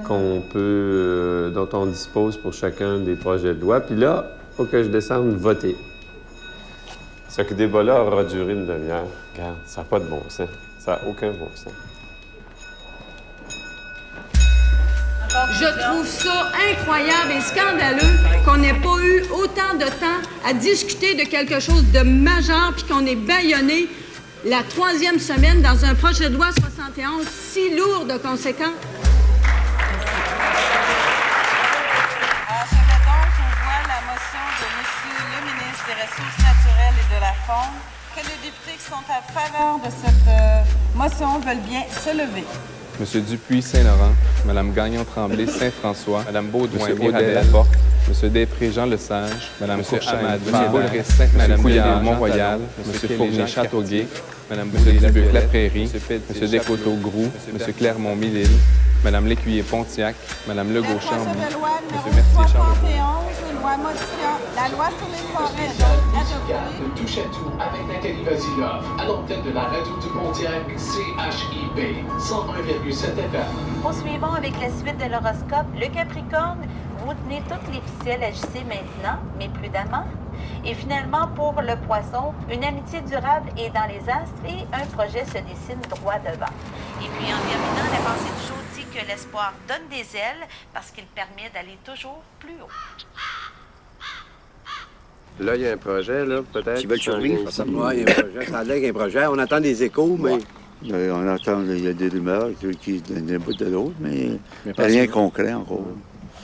dont on dispose pour chacun des projets de loi. Puis là, il faut que je descende voter. Ce débat-là aura duré une demi-heure. Regarde, ça n'a pas de bon sens. Ça n'a aucun bon sens. Je trouve ça incroyable et scandaleux qu'on n'ait pas eu autant de temps à discuter de quelque chose de majeur puis qu'on est bâillonné la 3e semaine dans un projet de loi 71 si lourd de conséquences. Je mets donc au voie la motion de M. le ministre des Ressources naturelles et de la Faune. Que les députés qui sont à faveur de cette motion veulent bien se lever. M. Dupuis-Saint-Laurent, Mme Gagnon-Tremblay-Saint-François, Mme Baudouin-Laporte, M. Després-Jean Lesage, Mme Courchaine, M. Boulris-Saint, Mme Couillard-Mont-Royal, M. Fournier-Châteauguay, Mme Dubuc-Laprairie, M. Descoteaux-Groux, M. Clermont-Mille-Îles, Mme Lécuyer-Pontiac, Mme Legault-Chambly, M. Mercier-Chambly. Loi modifiant la loi sur les forêts, donc adoptée. De touche à tout avec Nathalie Vasilov, à l'antenne de la radio du Pontiac, CHIP, 101,7 FM. Poursuivons avec la suite de l'horoscope. Le Capricorne, vous tenez toutes les ficelles, agissez maintenant, mais prudemment. Et finalement, pour le Poisson, une amitié durable est dans les astres et un projet se dessine droit devant. Et puis en terminant, la pensée toujours dit que l'espoir donne des ailes parce qu'il permet d'aller toujours plus haut. Là, il y a un projet, là, peut-être. Qui veulent survivre. Oui, il y a un projet. Ça a l'air qu'il y a un projet. On entend des échos, mais... On entend, il y a des rumeurs qui donnent d'un bout de l'autre, mais rien de concret encore.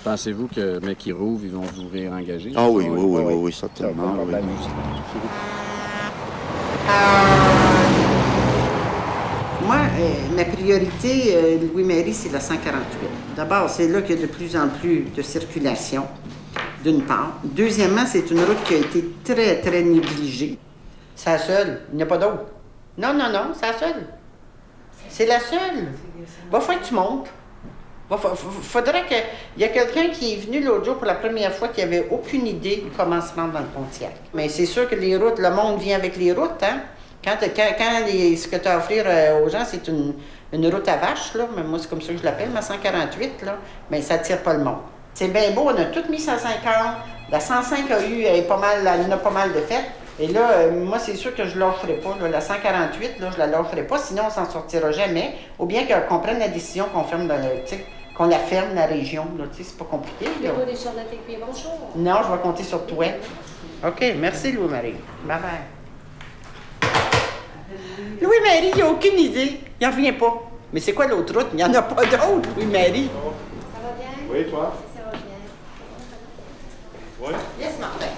Pensez-vous que Macky Rouve, ils vont vous réengager? Ah oui, oui, certainement. Oui. Moi, ma priorité, Louis-Marie, c'est la 148. D'abord, c'est là qu'il y a de plus en plus de circulation, d'une part. Deuxièmement, c'est une route qui a été très, très négligée. C'est la seule. Il n'y a pas d'autre. Non, c'est la seule. C'est la seule. Va falloir que tu montes. Faudrait qu'il y a quelqu'un qui est venu l'autre jour pour la première fois qui n'avait aucune idée de comment se rendre dans le Pontiac. Mais c'est sûr que les routes, le monde vient avec les routes, hein? Quand ce que tu as à offrir aux gens, c'est une route à vache, là, mais moi, c'est comme ça que je l'appelle, ma 148, là, mais ça ne tire pas le monde. C'est bien beau, on a tout mis 150. La 105 elle en a pas mal de fêtes. Et là, moi, c'est sûr que je ne lâcherai pas. Là, la 148, là, je la lâcherai pas, sinon on s'en sortira jamais. Ou bien qu'on prenne la décision qu'on la ferme, la région. C'est pas compliqué. Là. Bonjour. Non, je vais compter sur toi. OK, merci Louis-Marie. Bye-bye. Louis-Marie, il n'a aucune idée. Il n'en revient pas. Mais c'est quoi l'autre route? Il n'y en a pas d'autre, Louis-Marie. Ça va bien? Oui, toi? Ça va bien. Oui. Yes, Martin.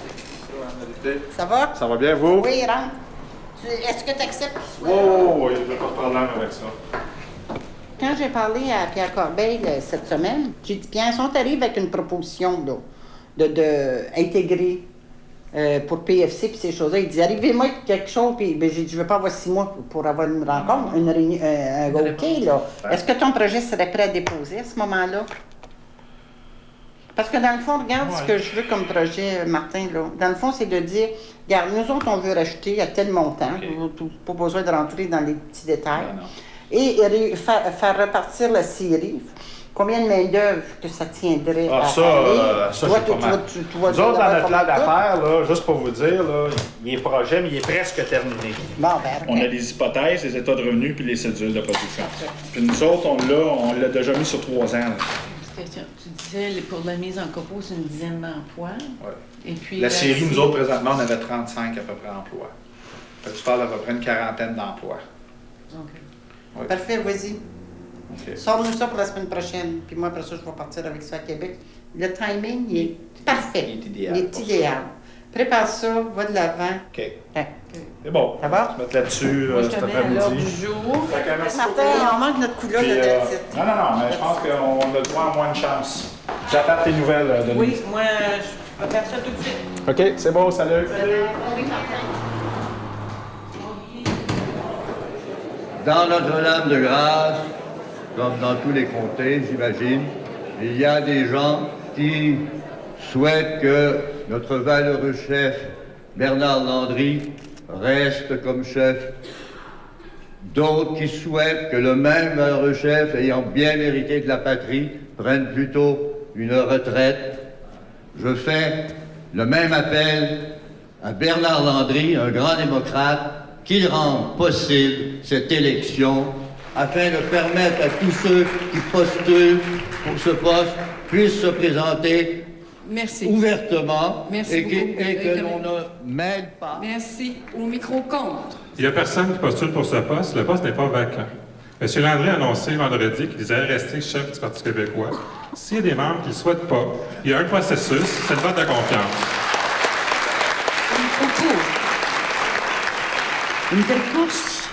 Ça va? Ça va bien, vous? Oui, rentre. Est-ce que tu acceptes? Oh, il n'y a pas de problème avec ça. Quand j'ai parlé à Pierre Corbeil cette semaine, j'ai dit, Pierre, si on t'arrive avec une proposition d'intégrer pour PFC et ces choses-là, il dit, arrivez-moi avec quelque chose, puis j'ai dit, je ne veux pas avoir 6 mois pour avoir une rencontre, un OK, là. Est-ce que ton projet serait prêt à déposer à ce moment-là? Parce que dans le fond, regarde ce que je veux comme projet, Martin, là. Dans le fond, c'est de dire, regarde, nous autres, on veut racheter à tel montant, pas besoin de rentrer dans les petits détails, et faire repartir la série. Combien de main-d'œuvre que ça tiendrait à aller? Ça, c'est pas mal. Nous autres, dans notre plan d'affaires, juste pour vous dire, là, il est projet, mais il est presque terminé. Bon, on a les hypothèses, les états de revenus, puis les cédules de production. Puis nous autres, on l'a déjà mis sur 3 ans. Là. Tu disais, pour la mise en copeaux, c'est une dizaine d'emplois. Oui. Et puis, la série, nous autres, présentement, on avait 35 à peu près emplois. Fait que tu parles d'à peu près une 40aine d'emplois. OK. Oui. Parfait, vas-y. Okay. Sors-nous ça pour la semaine prochaine. Puis moi, après ça, je vais partir avec ça à Québec. Le timing, il est parfait. Il est idéal. Prépare ça, va de l'avant. OK. C'est bon. Ça va? On va se mettre là-dessus cet après-midi. Martin, on manque notre couleur de titre. Non, mais je pense qu'on a le droit à moins de chance. J'attends tes nouvelles, Denis. Oui, moi, je vais faire ça tout de suite. OK, c'est bon, salut. Dans Notre-Dame de Grâce, comme dans tous les comtés, j'imagine, il y a des gens qui souhaitent que notre valeureux chef, Bernard Landry, reste comme chef. D'autres qui souhaitent que le même valeureux chef, ayant bien mérité de la patrie, prenne plutôt une retraite. Je fais le même appel à Bernard Landry, un grand démocrate, qu'il rende possible cette élection afin de permettre à tous ceux qui postulent pour ce poste puissent se présenter ouvertement et que l'on ne mêle pas. Merci. Au micro contre. Il n'y a personne qui postule pour ce poste. Le poste n'est pas vacant. M. Landry a annoncé vendredi qu'il allait rester chef du Parti québécois. S'il y a des membres qui ne le souhaitent pas, il y a un processus, c'est le vote de confiance. Une telle course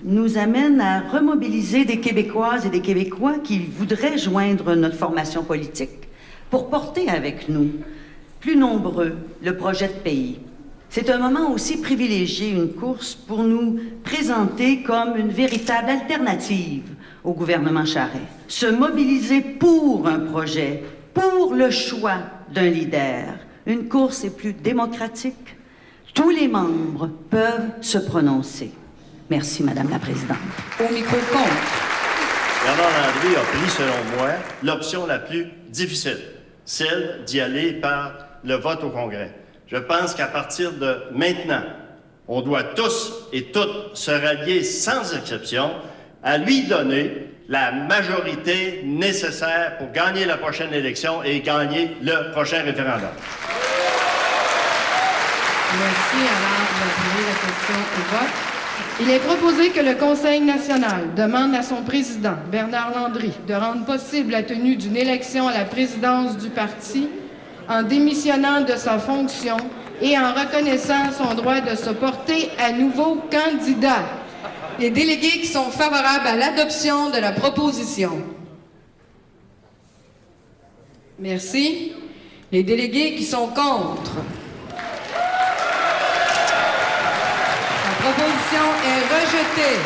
nous amène à remobiliser des Québécoises et des Québécois qui voudraient joindre notre formation politique pour porter avec nous, plus nombreux, le projet de pays. C'est un moment aussi privilégié, une course, pour nous présenter comme une véritable alternative au gouvernement Charest. Se mobiliser pour un projet, pour le choix d'un leader. Une course est plus démocratique. Tous les membres peuvent se prononcer. Merci, Madame la Présidente. Au micro contre. Bernard Landry a pris, selon moi, l'option la plus difficile, celle d'y aller par le vote au Congrès. Je pense qu'à partir de maintenant, on doit tous et toutes se rallier sans exception à lui donner la majorité nécessaire pour gagner la prochaine élection et gagner le prochain référendum. Merci. Alors, je vais poser la question au vote. Il est proposé que le Conseil national demande à son président, Bernard Landry, de rendre possible la tenue d'une élection à la présidence du parti en démissionnant de sa fonction et en reconnaissant son droit de se porter à nouveau candidat. Les délégués qui sont favorables à l'adoption de la proposition. Merci. Les délégués qui sont contre. La proposition est rejetée.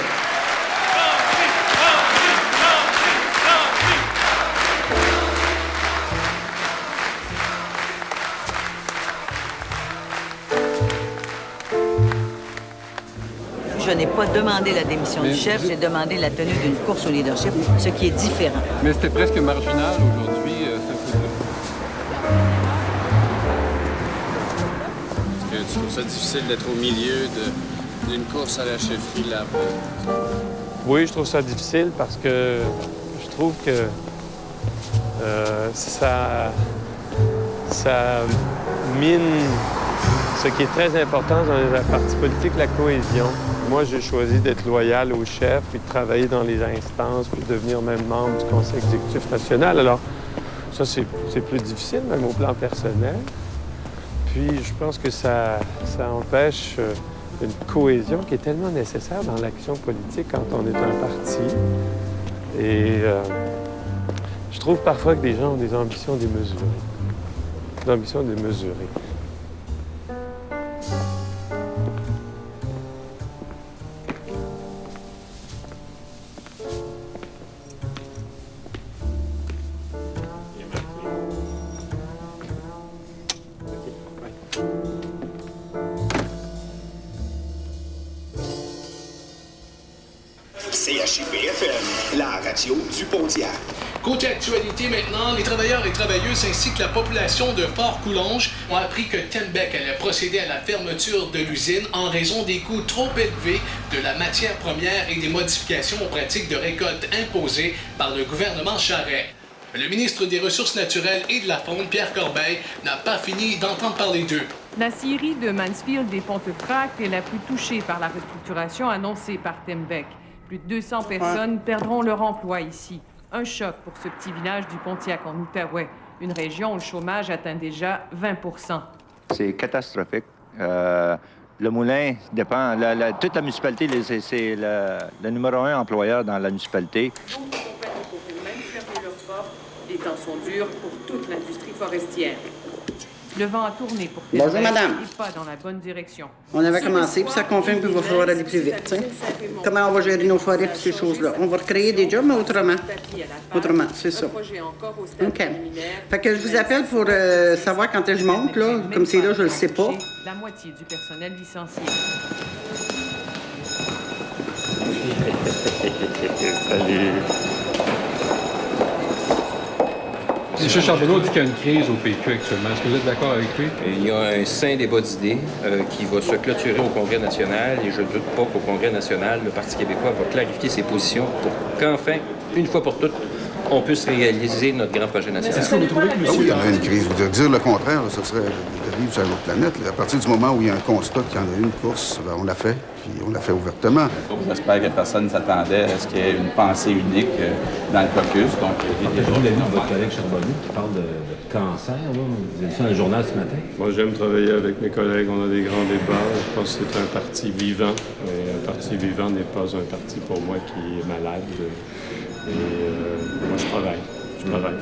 Je n'ai pas demandé la démission du chef, j'ai demandé la tenue d'une course au leadership, ce qui est différent. Mais c'était presque marginal aujourd'hui, c'est un peu dur. Est-ce que tu trouves ça difficile d'être au milieu d'une course à la chefferie là? Oui, je trouve ça difficile parce que je trouve que ça mine ce qui est très important dans un parti politique, la cohésion. Moi, j'ai choisi d'être loyal au chef, puis de travailler dans les instances, puis de devenir même membre du Conseil exécutif national. Alors, ça, c'est plus difficile, même au plan personnel. Puis, je pense que ça empêche une cohésion qui est tellement nécessaire dans l'action politique quand on est un parti. Et je trouve parfois que des gens ont des ambitions démesurées. Des ambitions démesurées. CHIP-FM, la radio du Pontiac. Côté actualité maintenant, les travailleurs et travailleuses ainsi que la population de Fort-Coulonge ont appris que Tembec allait procéder à la fermeture de l'usine en raison des coûts trop élevés de la matière première et des modifications aux pratiques de récolte imposées par le gouvernement Charest. Le ministre des Ressources naturelles et de la Faune, Pierre Corbeil, n'a pas fini d'entendre parler d'eux. La scierie de Mansfield et Pontefract est la plus touchée par la restructuration annoncée par Tembec. Plus de 200 personnes perdront leur emploi ici. Un choc pour ce petit village du Pontiac en Outaouais, une région où le chômage atteint déjà 20 %. C'est catastrophique. Le moulin dépend... toute la municipalité, c'est le numéro 1 employeur dans la municipalité. Donc, les compagnies pourront même fermer leurs portes. Les temps sont durs pour toute l'industrie forestière. Le vent a tourné pour Bonjour, madame. Et pas dans la bonne direction. On avait commencé, puis ça confirme qu'il va falloir aller plus vite. T'sais. Comment on va gérer nos forêts et ces choses-là? On va recréer des jobs, mais autrement. Autrement, c'est ça. OK. Fait que je vous appelle pour savoir quand est-ce que je monte, là. Comme c'est là, je le sais pas. La moitié du personnel licencié. Salut. M. Charbonneau dit qu'il y a une crise au PQ actuellement. Est-ce que vous êtes d'accord avec lui? Il y a un sain débat d'idées qui va se clôturer au Congrès national et je ne doute pas qu'au Congrès national, le Parti québécois va clarifier ses positions pour qu'enfin, une fois pour toutes, on puisse réaliser notre grand projet national. Est-ce que vous trouvez que Ah oui, il y en a une crise. Vous dire le contraire, ce serait de vivre sur une autre planète. À partir du moment où il y a un constat qu'il y en a une course, on l'a fait, puis on l'a fait ouvertement. J'espère que personne ne s'attendait à ce qu'il y ait une pensée unique dans le caucus. Donc, on l'a vu votre collègue Charbonneau qui parle de cancer. Là. Vous avez vu ça dans le journal ce matin? Moi, j'aime travailler avec mes collègues. On a des grands débats. Je pense que c'est un parti vivant. Et un parti vivant n'est pas un parti pour moi qui est malade. Et moi, je travaille.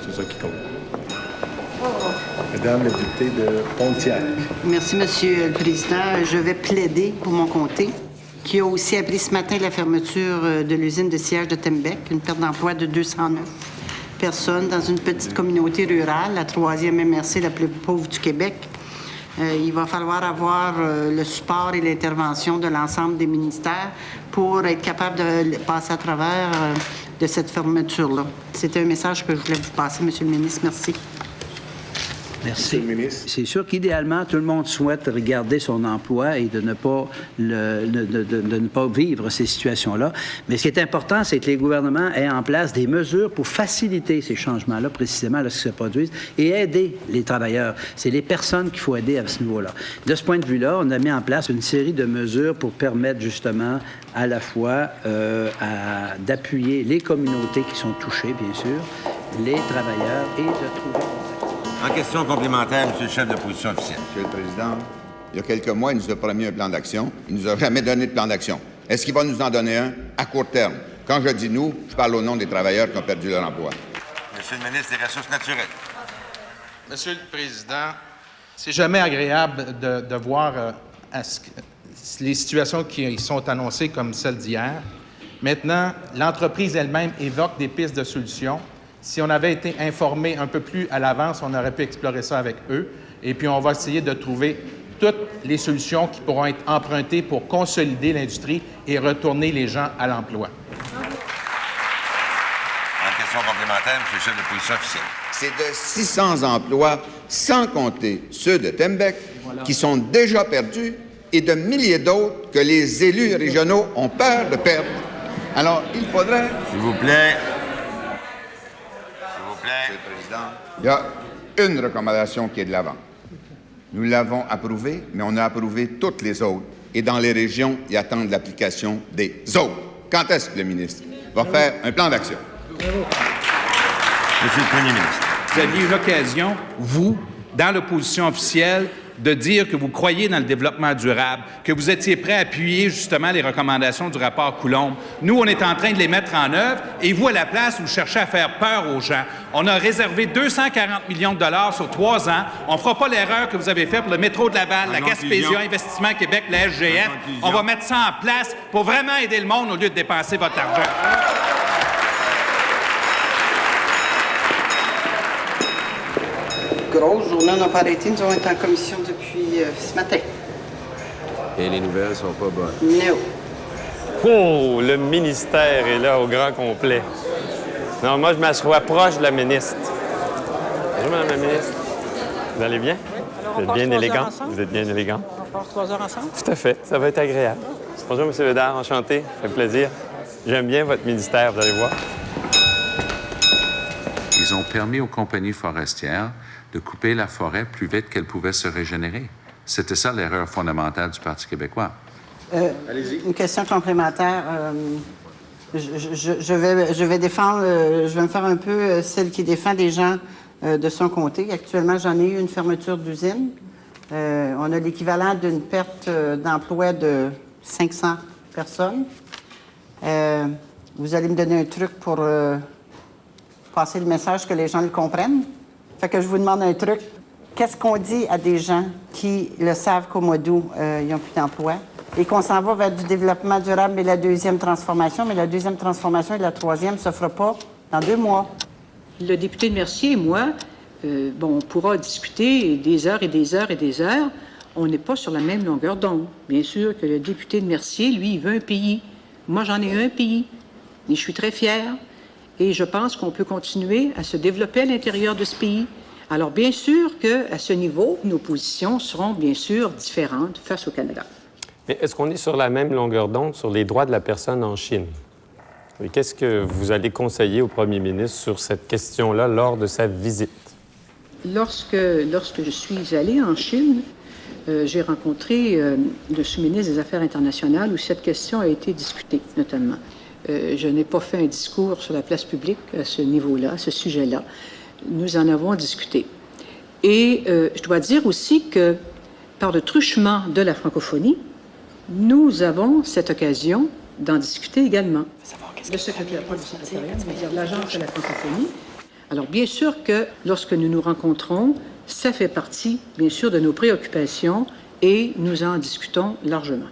C'est ça qui compte. Madame la députée de Pontiac. Merci, Monsieur le Président. Je vais plaider pour mon comté, qui a aussi appris ce matin la fermeture de l'usine de sciage de Tembec, une perte d'emploi de 209 personnes dans une petite communauté rurale, la 3e MRC la plus pauvre du Québec. Il va falloir avoir le support et l'intervention de l'ensemble des ministères pour être capable de passer à travers de cette fermeture-là. C'était un message que je voulais vous passer, Monsieur le ministre. Merci. Merci. C'est sûr qu'idéalement, tout le monde souhaite regarder son emploi et de ne pas vivre ces situations-là. Mais ce qui est important, c'est que les gouvernements aient en place des mesures pour faciliter ces changements-là, précisément lorsqu'ils se produisent, et aider les travailleurs. C'est les personnes qu'il faut aider à ce niveau-là. De ce point de vue-là, on a mis en place une série de mesures pour permettre justement à la fois d'appuyer les communautés qui sont touchées, bien sûr, les travailleurs et de trouver... En question complémentaire, Monsieur le chef de l'opposition officielle. Monsieur le Président, il y a quelques mois, il nous a promis un plan d'action. Il ne nous a jamais donné de plan d'action. Est-ce qu'il va nous en donner un à court terme? Quand je dis nous, je parle au nom des travailleurs qui ont perdu leur emploi. Monsieur le ministre des Ressources naturelles. Monsieur le Président, c'est jamais agréable de voir les situations qui sont annoncées comme celle d'hier. Maintenant, l'entreprise elle-même évoque des pistes de solutions. Si on avait été informé un peu plus à l'avance, on aurait pu explorer ça avec eux. Et puis, on va essayer de trouver toutes les solutions qui pourront être empruntées pour consolider l'industrie et retourner les gens à l'emploi. En question complémentaire, Monsieur le chef de l'opposition officielle. C'est de 600 emplois, sans compter ceux de Tembec, qui sont déjà perdus, et de milliers d'autres que les élus régionaux ont peur de perdre. Alors, il faudrait... S'il vous plaît. Monsieur le Président, il y a une recommandation qui est de l'avant. Nous l'avons approuvée, mais on a approuvé toutes les autres. Et dans les régions, ils attendent l'application des autres. Quand est-ce que le ministre va faire un plan d'action? Monsieur le Premier ministre. Vous aviez eu l'occasion, vous, dans l'opposition officielle, de dire que vous croyez dans le développement durable, que vous étiez prêt à appuyer justement les recommandations du rapport Coulombe. Nous, on est en train de les mettre en œuvre et vous, à la place, vous cherchez à faire peur aux gens. On a réservé 240 millions de dollars sur 3 ans. On ne fera pas l'erreur que vous avez faite pour le métro de Laval, la Gaspésie, Investissement Québec, la SGF. On va mettre ça en place pour vraiment aider le monde au lieu de dépenser votre argent. Grosse journée, on n'a pas arrêté. Nous avons été en commission depuis ce matin. Et les nouvelles sont pas bonnes. No. Oh, le ministère est là au grand complet. Non, moi, je m'assois proche de la ministre. Bonjour, Madame la ministre. Vous allez bien? Vous êtes bien élégant. Vous êtes bien élégant. On passe 3 heures ensemble? Tout à fait. Ça va être agréable. Bonjour, M. Bédard. Enchanté. Ça fait plaisir. J'aime bien votre ministère, vous allez voir. Ils ont permis aux compagnies forestières de couper la forêt plus vite qu'elle pouvait se régénérer. C'était ça l'erreur fondamentale du Parti québécois. Allez-y. Une question complémentaire. Je vais défendre, je vais me faire un peu celle qui défend des gens de son comté. Actuellement, j'en ai eu une fermeture d'usine. On a l'équivalent d'une perte d'emploi de 500 personnes. Vous allez me donner un truc pour passer le message que les gens le comprennent. Fait que je vous demande un truc. Qu'est-ce qu'on dit à des gens qui le savent qu'au mois d'août, ils n'ont plus d'emploi et qu'on s'en va vers du développement durable, mais la deuxième transformation, mais la deuxième transformation et la troisième ne se fera pas dans 2 mois? Le député de Mercier et moi, on pourra discuter des heures et des heures et des heures. On n'est pas sur la même longueur d'onde. Bien sûr que le député de Mercier, lui, il veut un pays. Moi, j'en ai un pays. Et je suis très fière. et je pense qu'on peut continuer à se développer à l'intérieur de ce pays. Alors, bien sûr qu'à ce niveau, nos positions seront bien sûr différentes face au Canada. Mais est-ce qu'on est sur la même longueur d'onde sur les droits de la personne en Chine? Et qu'est-ce que vous allez conseiller au premier ministre sur cette question-là lors de sa visite? Lorsque je suis allée en Chine, j'ai rencontré le sous-ministre des Affaires internationales où cette question a été discutée, notamment. Je n'ai pas fait un discours sur la place publique à ce niveau-là, à ce sujet-là. Nous en avons discuté. Et je dois dire aussi que, par le truchement de la francophonie, nous avons cette occasion d'en discuter également. Le secrétaire, pas le secrétariat, mais l'Agence de la francophonie. Alors, bien sûr que lorsque nous nous rencontrons, ça fait partie, bien sûr, de nos préoccupations et nous en discutons largement.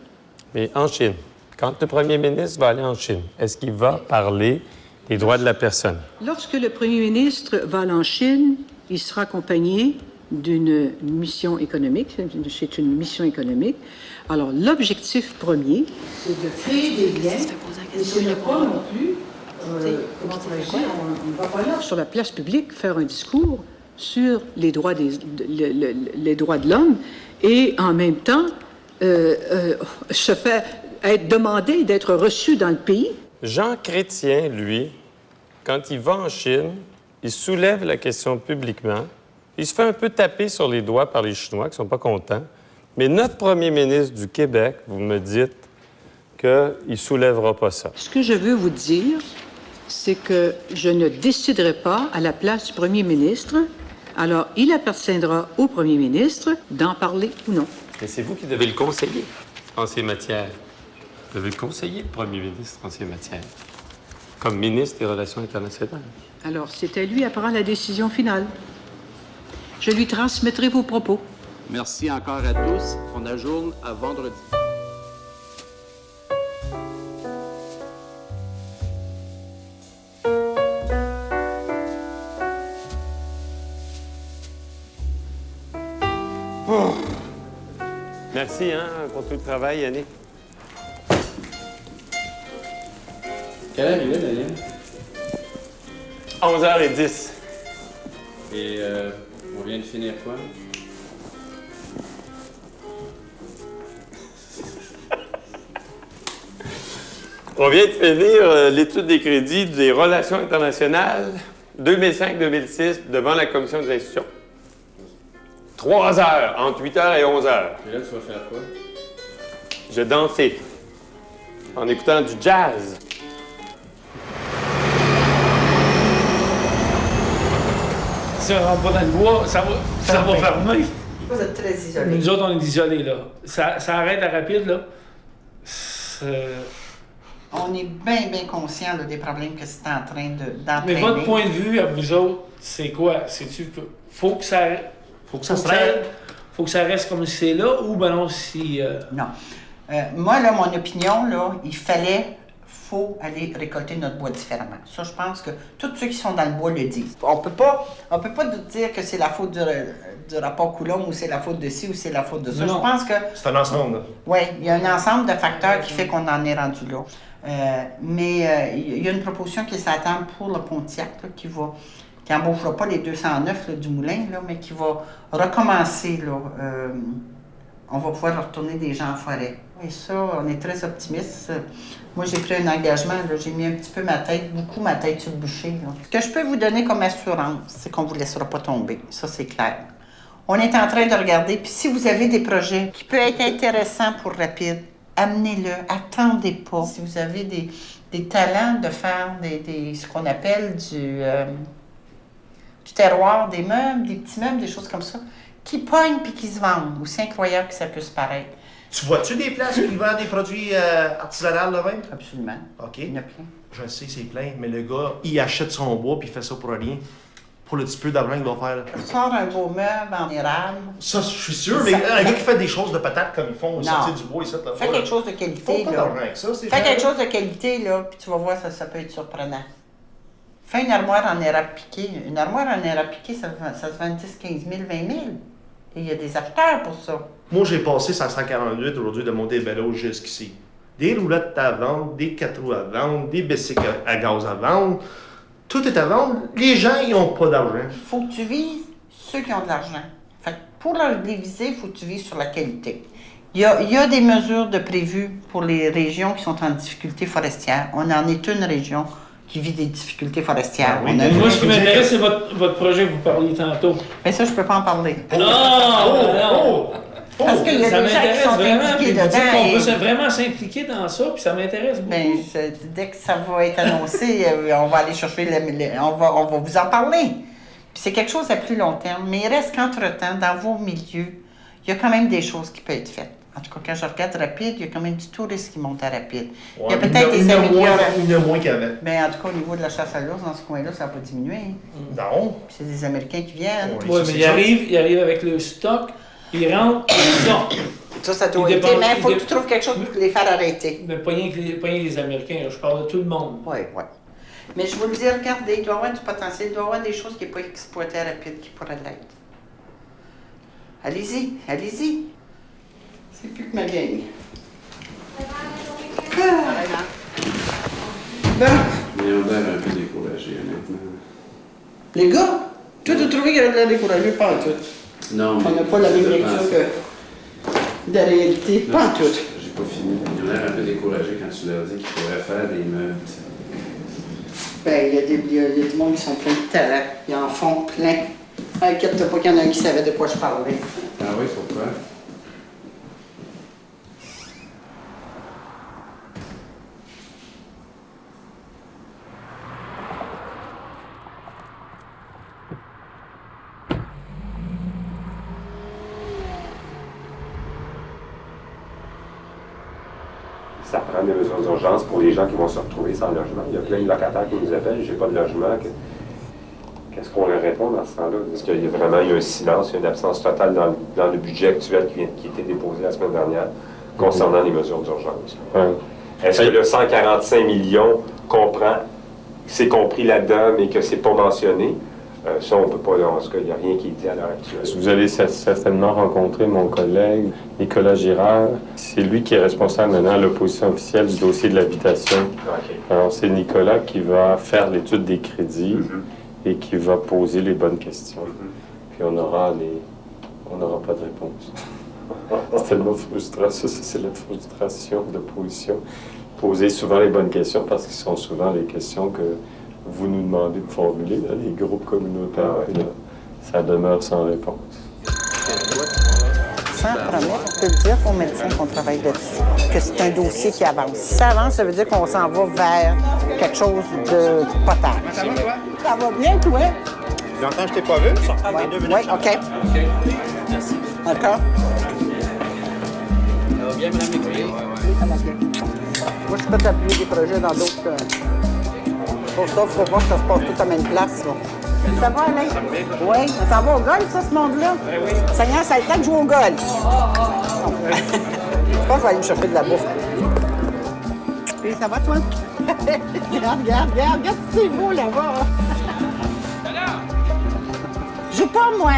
Mais en Chine, quand le premier ministre va aller en Chine, est-ce qu'il va parler des droits de la personne? Lorsque le premier ministre va aller en Chine, il sera accompagné d'une mission économique. C'est une mission économique. Alors, l'objectif premier, c'est de créer des liens. Et ce n'est pas non plus, on ne va pas là sur la place publique faire un discours sur les droits, les droits de l'homme et en même temps se faire être demandé d'être reçu dans le pays. Jean Chrétien, lui, quand il va en Chine, il soulève la question publiquement. Il se fait un peu taper sur les doigts par les Chinois qui ne sont pas contents. Mais notre premier ministre du Québec, vous me dites qu'il ne soulèvera pas ça. Ce que je veux vous dire, c'est que je ne déciderai pas à la place du premier ministre. Alors, il appartiendra au premier ministre d'en parler ou non. Mais c'est vous qui devez le conseiller en ces matières. Vous devez le conseiller, le premier ministre, en ces matières, comme ministre des Relations internationales. Alors, c'est à lui à prendre la décision finale. Je lui transmettrai vos propos. Merci encore à tous. On ajourne à vendredi. Oh. Merci pour tout le travail, Yannick. Quelle heure il est, Daniel? 11h10. Et on vient de finir quoi? On vient de finir l'étude des crédits des relations internationales 2005-2006 devant la Commission des institutions. 3 heures, entre 8h et 11h. Et là, tu vas faire quoi? Je dansais en écoutant du jazz. Si on rentre pas dans le bois, ça va fermer. Vous êtes très isolés. Nous autres, on est isolés, là. Ça arrête à rapide, là. On est bien conscient des problèmes que c'est en train d'entraîner. Mais votre point de vue, à vous autres, c'est quoi? C'est-tu faut que ça reste comme c'est là, ou ben non, si... Non. Moi, là, mon opinion, là, faut aller récolter notre bois différemment. Ça, je pense que tous ceux qui sont dans le bois le disent. On peut pas dire que c'est la faute du rapport Coulomb ou c'est la faute de ci ou c'est la faute de ça. Non. Je pense que... C'est un ensemble. Oui, il y a un ensemble de facteurs qui fait qu'on en est rendu là. Mais il y a une proposition qui s'attend pour le Pontiac là, qui n'embauchera pas les 209 là, du moulin, là, mais qui va recommencer. Là, on va pouvoir retourner des gens en forêt. Et ça, on est très optimistes. Moi, j'ai pris un engagement. Là, j'ai mis un petit peu beaucoup ma tête sur le bûcher. Là. Ce que je peux vous donner comme assurance, c'est qu'on ne vous laissera pas tomber. Ça, c'est clair. On est en train de regarder. Puis si vous avez des projets qui peuvent être intéressants pour Rapide, amenez-le, attendez pas. Si vous avez des talents de faire ce qu'on appelle du terroir, des meubles, des petits meubles, des choses comme ça, qui pognent puis qui se vendent. Aussi incroyable que ça peut se paraître. Tu vois-tu des places qui vendent des produits artisanaux là-même? Absolument. OK. Il y en a plein. Je le sais, c'est plein, mais le gars, il achète son bois puis il fait ça pour rien. Pour le petit peu d'argent qu'il va faire. Sort un beau meuble en érable. Ça, je suis sûr, mais un gars qui fait des choses de patates comme ils font, sortir du bois, ça, fais quelque chose de qualité, là. Fais quelque chose de qualité, là, puis tu vas voir, ça peut être surprenant. Fais une armoire en érable piqué. Une armoire en érable piqué, ça se vend 10, 15 000, 20 000. Et il y a des acheteurs pour ça. Moi, j'ai passé 548 aujourd'hui de Montebello jusqu'ici. Des roulettes à vendre, des 4 roues à vendre, des bicycles à gaz à vendre. Tout est à vendre. Les gens, ils n'ont pas d'argent. Faut que tu vises ceux qui ont de l'argent. Fait que pour les viser, il faut que tu vises sur la qualité. Il y a des mesures de prévues pour les régions qui sont en difficulté forestière. On en est une région qui vit des difficultés forestières. Moi, ce qui m'intéresse, c'est votre projet que vous parliez tantôt. Mais ça, je peux pas en parler. Non! Parce qu'il y a des gens qui sont impliqués dedans. On peut vraiment s'impliquer dans ça, puis ça m'intéresse beaucoup. Ben, dès que ça va être annoncé, on va aller chercher, on va vous en parler. Puis c'est quelque chose à plus long terme. Mais il reste qu'entre-temps, dans vos milieux, il y a quand même des choses qui peuvent être faites. En tout cas, quand je regarde Rapide, il y a quand même du tourisme qui monte à Rapide. Ouais, il y a peut-être des améliorations. Il y en a moins qu'avant. Mais en tout cas, au niveau de la chasse à l'ours, dans ce coin-là, ça n'a pas diminué. Non. Puis c'est des Américains qui viennent. Oui, mais ils arrivent avec le stock, ils rentrent, ils sortent. Ça doit être. Mais il faut que tu trouves quelque chose pour les faire arrêter. Mais pas rien que les Américains, là, je parle de tout le monde. Oui, oui. Mais je vous le dis, regardez, il doit y avoir du potentiel, il doit y avoir des choses qui ne sont pas exploitées à Rapide qui pourraient l'être. Allez-y, allez-y. C'est plus que ma gang. Bon. Mais on a l'air un peu découragé, honnêtement. Les gars, toi, tu as trouvé qu'il y avait de l'air découragé? Pas en tout. Non, mais... On n'a pas la même lecture que de la réalité. Pas en tout. J'ai pas fini. Ils ont l'air un peu découragés quand tu leur dis qu'ils pourraient faire des meubles. Ben, il y a du monde qui sont pleins de talent. Ils en font plein. Inquiète-toi pas qu'il y en a un qui savait de quoi je parlais. Ah oui, pourquoi? Ça prend des mesures d'urgence pour les gens qui vont se retrouver sans logement. Il y a plein de locataires qui nous appellent, j'ai pas de logement. Qu'est-ce qu'on leur répond dans ce temps-là? Est-ce qu'il y a vraiment eu un silence, une absence totale dans le budget actuel qui a été déposé la semaine dernière concernant les mesures d'urgence? Est-ce que le 145 millions comprend, c'est compris là-dedans, mais que c'est pas mentionné? Ça, on ne peut pas, en tout cas, il n'y a rien qui est dit à l'heure actuelle. Vous allez certainement rencontrer mon collègue Nicolas Girard. C'est lui qui est responsable maintenant à l'opposition officielle du dossier de l'habitation. Okay. Alors, c'est Nicolas qui va faire l'étude des crédits et qui va poser les bonnes questions. Puis on n'aura pas de réponse. C'est tellement frustrant, ça, c'est la frustration de l'opposition. Poser souvent les bonnes questions parce que ce sont souvent les questions que vous nous demandez de formuler, là, les groupes communautaires, là, ça demeure sans réponse. Sans problème, on peut le dire aux médecins qu'on travaille dessus, que c'est un dossier qui avance. Si ça avance, ça veut dire qu'on s'en va vers quelque chose de potable. Ça va bien, toi? J'entends que je t'ai pas vu, je reprends dans 2 minutes. Oui, OK. Merci. D'accord. Ça va bien, Mme Lécuyer? Oui, ça va bien. Moi, je suis prête à appuyer des projets dans d'autres... Pour ça, il faut voir que ça se passe tout à la même place, là. Ça va, Alain? Oui. Ça va au golf, ça, ce monde-là? Oui. Seigneur, ça a le temps de jouer au golf. Je pense que je vais aller me chercher de la bouffe. Et ça va, toi? regarde, c'est beau, là-bas. Je joue pas, moi.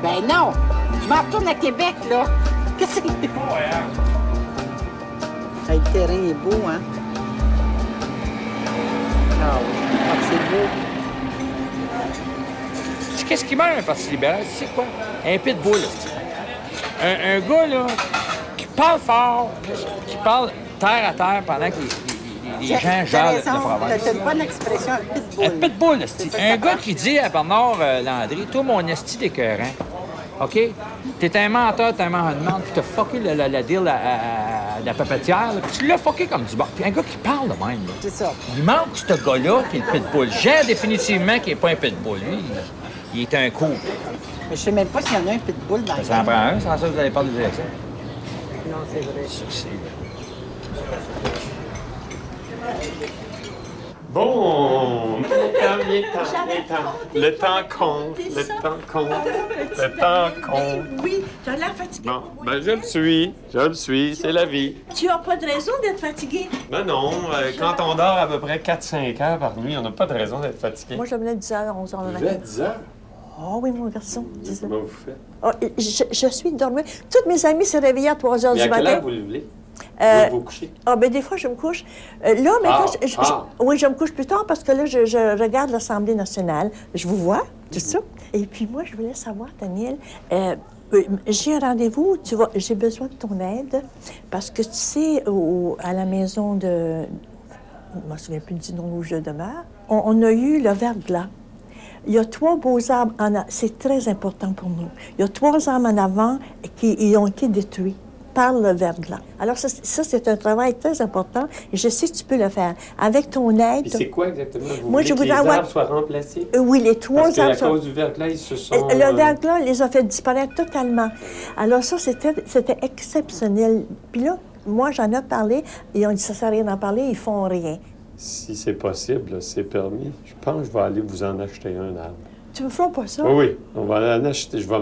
Ben non. Je m'en retourne à Québec, là. Qu'est-ce que c'est? Le terrain est beau, hein? Ah oui, c'est beau. Qu'est-ce qui meurt un Parti libéral? C'est quoi? Un pitbull. Un gars, là, qui parle fort, qui parle terre à terre pendant que les gens gèrent la province. C'est une bonne expression, un pitbull. Un pitbull, un gars qui dit à Bernard Landry, toi, mon esti d'écœurant, OK? T'es un menteur, t'es un menteur, puis t'as fucké la deal à la papetière, là, puis tu l'as fucké comme du bord. Puis un gars qui parle de même, là. C'est ça. Il manque ce gars-là qui est le pitbull. J'ai définitivement qu'il n'est pas un pitbull. Lui, il est un coup. Mais je sais même pas s'il y en a un pitbull dans le Ça en prend un, sans ça, vous allez parler de direction. Non, c'est vrai. Bon, le temps compte. Oui, tu as l'air fatigué. Bon, ben je le suis, c'est la vie. Tu n'as pas de raison d'être fatigué. Ben non, quand on dort à peu près 4-5 heures par nuit, on n'a pas de raison d'être fatigué. Moi, je venais 10 h, 11 h le matin. Vous êtes 10 heures? Oh oui, mon garçon. Comment vous faites? Oh, je suis dormie. Toutes mes amies se réveillaient à 3 h du matin. Mais à quelle heure vous levez? Vous vous couchez? Ah, ben des fois, je me couche. Là, maintenant, oui, je me couche plus tard parce que là, je regarde l'Assemblée nationale. Je vous vois, tout ça. Et puis moi, je voulais savoir, Daniel, j'ai un rendez-vous, tu vois, j'ai besoin de ton aide parce que, tu sais, à la maison de... Je ne me souviens plus du nom où je demeure. On a eu le verglas. Il y a 3 beaux arbres c'est très important pour nous. Il y a 3 arbres en avant qui ont été détruits par le verglas. Alors ça, c'est un travail très important et je sais que tu peux le faire. Avec ton aide... Puis c'est quoi exactement? Vous moi, voulez que les arbres soient remplacés? Oui, les 3 arbres... Parce qu'à cause du verglas, ils se sont... Le verglas les a fait disparaître totalement. Alors ça, c'était exceptionnel. Puis là, moi, j'en ai parlé et on dit ça ne sert à rien d'en parler, ils font rien. Si c'est possible, c'est permis. Je pense que je vais aller vous en acheter un arbre. Tu me feras pas ça? Oui, on va en acheter. Je vais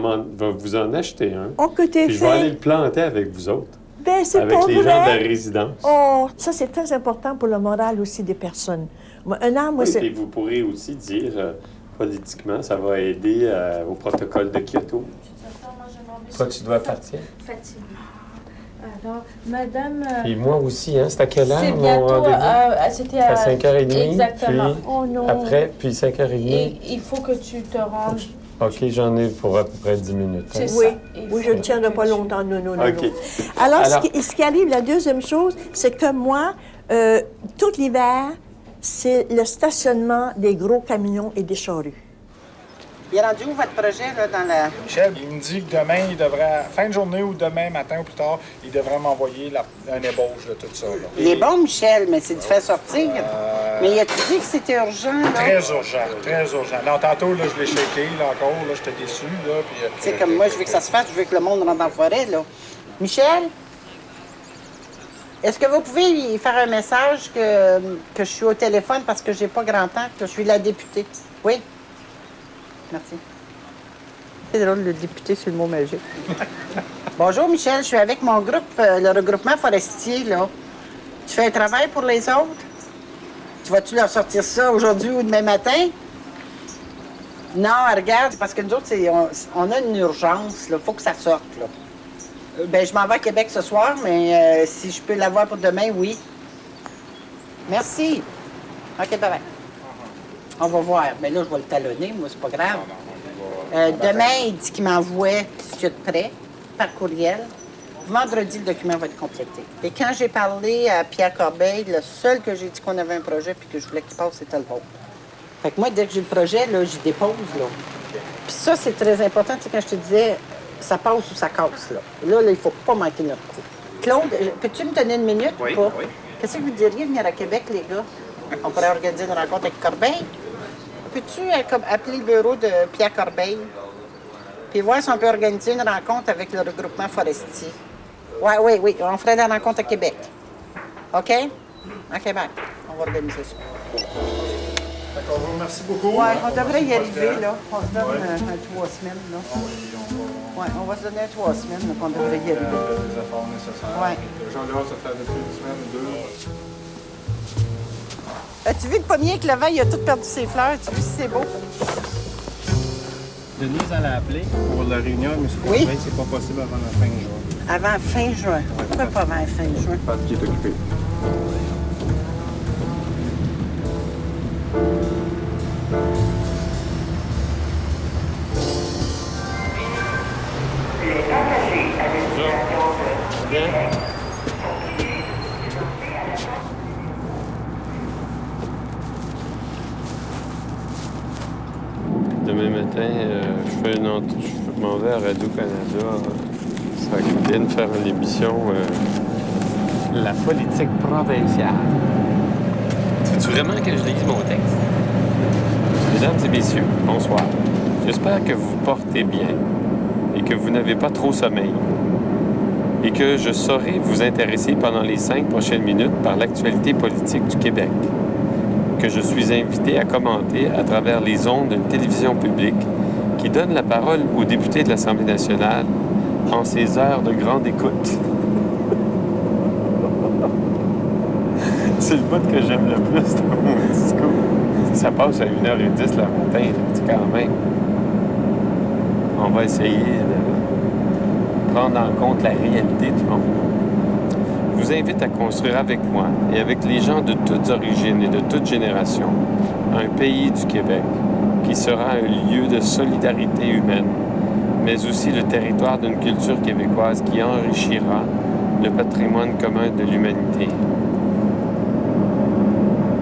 vous en acheter un. Oh, que t'es puis je vais aller le planter avec vous autres. Ben, c'est avec pas les vrai. gens de la résidence. Oh, ça, c'est très important pour le moral aussi des personnes. Un arbre, moi, oui, c'est... et vous pourrez aussi dire, politiquement, ça va aider au protocole de Kyoto. Toi, tu dois partir. Fatiguée. Alors, madame... Et moi aussi, hein? C'est à quelle heure, c'est mon bientôt, rendez-vous? C'était à 5h30. Exactement. Puis, oh non. Après, puis 5h30. Et il faut que tu te ranges. OK, j'en ai pour à peu près 10 minutes. C'est ça. Oui, je ne tiendrai pas longtemps. Non. OK. Alors, ce qui arrive, la deuxième chose, c'est que moi, tout l'hiver, c'est le stationnement des gros camions et des charrues. Il est rendu où votre projet, là, dans la... Michel, il me dit que demain, il devrait, fin de journée ou demain matin ou plus tard, il devrait m'envoyer un ébauche de tout ça. Là. Il est bon, Michel, mais c'est de faire sortir. Mais il a-tu dit que c'était urgent, là? Très urgent, très urgent. Non, tantôt, là, je l'ai shaké, là, encore, là, j'étais déçu, là, puis... Tu sais, comme moi, je veux que ça se fasse, je veux que le monde rentre dans la forêt, là. Michel, est-ce que vous pouvez lui faire un message que je suis au téléphone parce que j'ai pas grand temps, que je suis la députée? Oui? Merci. C'est drôle, le député, c'est le mot magique. Bonjour, Michel. Je suis avec mon groupe, le regroupement forestier, là. Tu fais un travail pour les autres? Tu vas-tu leur sortir ça aujourd'hui ou demain matin? Non, regarde, parce que nous autres, on a une urgence, là. Faut que ça sorte, là. Ben, je m'en vais à Québec ce soir, mais si je peux l'avoir pour demain, oui. Merci. OK, bye-bye. On va voir. Mais là, je vais le talonner, moi, c'est pas grave. Demain, il dit qu'il m'envoie ce qu'il y a de prêt, par courriel. Vendredi, le document va être complété. Et quand j'ai parlé à Pierre Corbeil, le seul que j'ai dit qu'on avait un projet puis que je voulais qu'il passe, c'était le vôtre. Fait que moi, dès que j'ai le projet, là, j'y dépose, là. Puis ça, c'est très important. Tu sais, quand je te disais, ça passe ou ça casse, là. Là, il faut pas manquer notre coup. Claude, peux-tu me donner une minute ou pas? Oui. Qu'est-ce que vous diriez venir à Québec, les gars? On pourrait organiser une rencontre avec Corbeil. Peux-tu appeler le bureau de Pierre Corbeil puis voir si on peut organiser une rencontre avec le regroupement forestier? Oui. On ferait la rencontre à Québec. OK? OK, bye. On va organiser ça. D'accord, merci beaucoup. Oui, on devrait y arriver, là. On se donne 3 semaines, là. Oui, on va se donner 3 semaines, donc on devrait y arriver. Les efforts nécessaires. Oui. Jean-Léon, ça fait depuis 1 semaine ou 2. As-tu vu le pommier que le vent, il a tout perdu ses fleurs? Tu vois si c'est beau? Denise, elle a appelé pour la réunion avec M. Oui. Corbeil. C'est pas possible avant la fin juin. Avant fin juin. Pourquoi pas avant fin juin? Parce qu'il est occupé. Demain matin, je m'en vais à Radio-Canada. Ça vient de faire une émission La politique provinciale. Veux-tu vraiment que je lise mon texte? Mesdames et messieurs, bonsoir. J'espère que vous vous portez bien et que vous n'avez pas trop sommeil et que je saurai vous intéresser pendant les 5 prochaines minutes par l'actualité politique du Québec, que je suis invité à commenter à travers les ondes d'une télévision publique qui donne la parole aux députés de l'Assemblée nationale en ces heures de grande écoute. C'est le bout que j'aime le plus dans mon discours. Ça passe à 1h10 le matin, quand même. On va essayer de prendre en compte la réalité du monde. vous invite à construire avec moi et avec les gens de toutes origines et de toutes générations un pays du Québec qui sera un lieu de solidarité humaine, mais aussi le territoire d'une culture québécoise qui enrichira le patrimoine commun de l'humanité.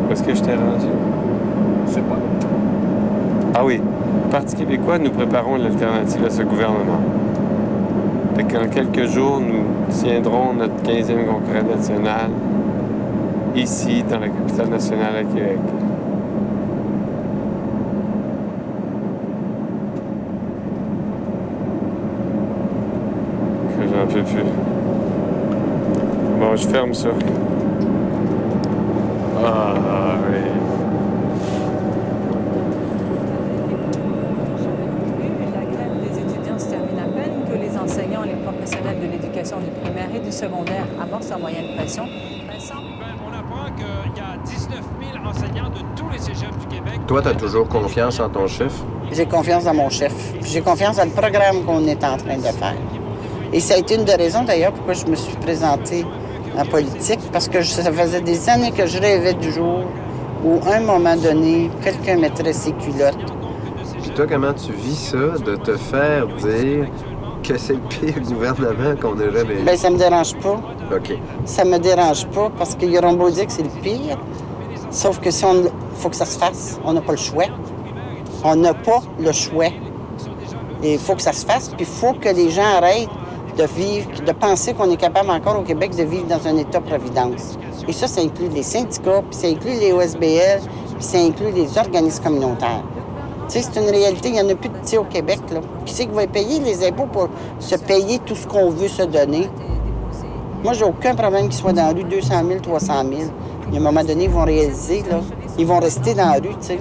Où est-ce que je t'ai rendu? Je sais pas. Ah oui, Parti québécois, nous préparons l'alternative à ce gouvernement. Fait qu'en quelques jours, nous tiendrons notre 15e congrès national ici, dans la capitale nationale à Québec. Que j'en peux plus. Bon, je ferme ça. Ah, oui. Enseignants, les professionnels de l'éducation du primaire et du secondaire amorcent en moyenne pression. On apprend qu'il y a 19 000 enseignants de tous les cégeps du Québec. Toi, tu as toujours confiance en ton chef? J'ai confiance dans mon chef. J'ai confiance dans le programme qu'on est en train de faire. Et ça a été une des raisons, d'ailleurs, pourquoi je me suis présentée en politique, parce que ça faisait des années que je rêvais du jour où, à un moment donné, quelqu'un mettrait ses culottes. Puis toi, comment tu vis ça, de te faire dire que c'est le pire gouvernement qu'on ait jamais eu? Bien, ça me dérange pas. OK. Ça me dérange pas parce qu'ils auront beau dire que c'est le pire. Sauf que si on... faut que ça se fasse. On n'a pas le choix. On n'a pas le choix. Et il faut que ça se fasse. Puis il faut que les gens arrêtent de vivre, de penser qu'on est capable encore au Québec de vivre dans un État-providence. Et ça inclut les syndicats, puis ça inclut les OSBL, puis ça inclut les organismes communautaires. Tu sais, c'est une réalité, il n'y en a plus de petits au Québec, là. Qui c'est qui va payer les impôts pour se payer tout ce qu'on veut se donner? Moi, j'ai aucun problème qu'ils soient dans la rue 200 000, 300 000. Et à un moment donné, ils vont réaliser, là. Ils vont rester dans la rue, tu sais.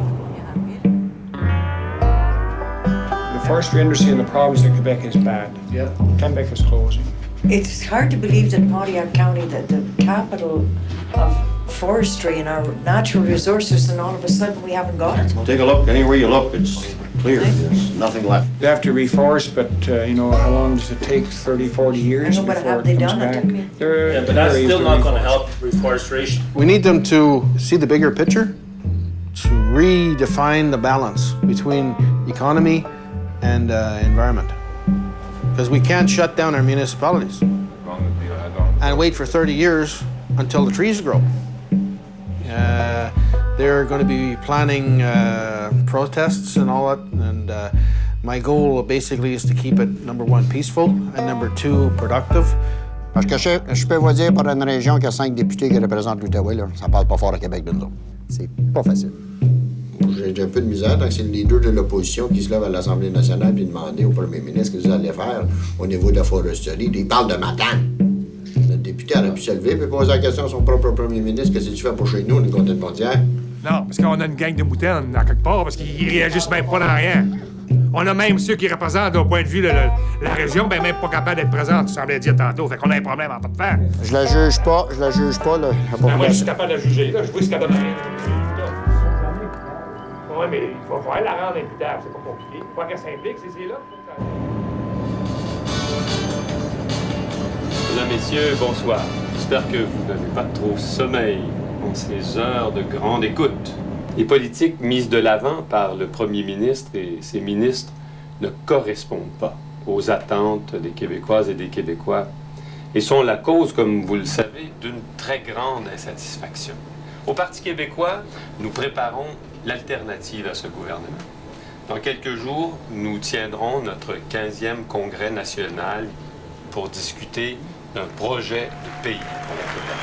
The forestry industry in the province of Quebec is bad. Yeah. Quebec is closing. It's hard to believe that Pontiac County, that the capital of forestry and our natural resources, and all of a sudden we haven't got it. Take a look. Anywhere you look, it's clear. There's nothing left. They have to reforest, but you know, how long does it take? 30, 40 years I know, but before have they it comes done back? it? Yeah, but that's still not going to help reforestation. We need them to see the bigger picture, to redefine the balance between economy and environment. Because we can't shut down our municipalities and wait for 30 years until the trees grow. They're going to be planning protests and all that, and my goal basically is to keep it, number one, peaceful, and number two, productive. Parce que je peux vous dire, pour une région qui a 5 députés qui représentent l'Outaouais, ça parle pas fort à Québec de nous autres. C'est pas facile. J'ai un peu de misère tant que c'est le leader de l'opposition qui se lève à l'Assemblée nationale et demander au premier ministre ce qu'ils allaient faire au niveau de la foresterie. Il parle de Matane. Le député aurait pu se lever et poser la question à son propre premier ministre. Qu'est-ce que tu fais pour chez nous, une comté de Pontiac? Non, parce qu'on a une gang de moutaines à quelque part, parce qu'ils réagissent même pas dans rien. On a même ceux qui représentent, au point de vue la région, ben même pas capables d'être présents, tu semblais dire tantôt. Fait qu'on a un problème en pas de faire. Je la juge pas, la moi, je suis capable de la juger, là. Je vois ce qu'elle donne rien. Oui, mais il faut falloir la rendre imputable, c'est pas compliqué. Il faut qu'elle s'implique, c'est là. Mesdames, Messieurs, bonsoir. J'espère que vous n'avez pas trop sommeil en ces heures de grande écoute. Les politiques mises de l'avant par le premier ministre et ses ministres ne correspondent pas aux attentes des Québécoises et des Québécois et sont la cause, comme vous le savez, d'une très grande insatisfaction. Au Parti québécois, nous préparons l'alternative à ce gouvernement. Dans quelques jours, nous tiendrons notre 15e congrès national pour discuter d'un projet de pays pour le Québec.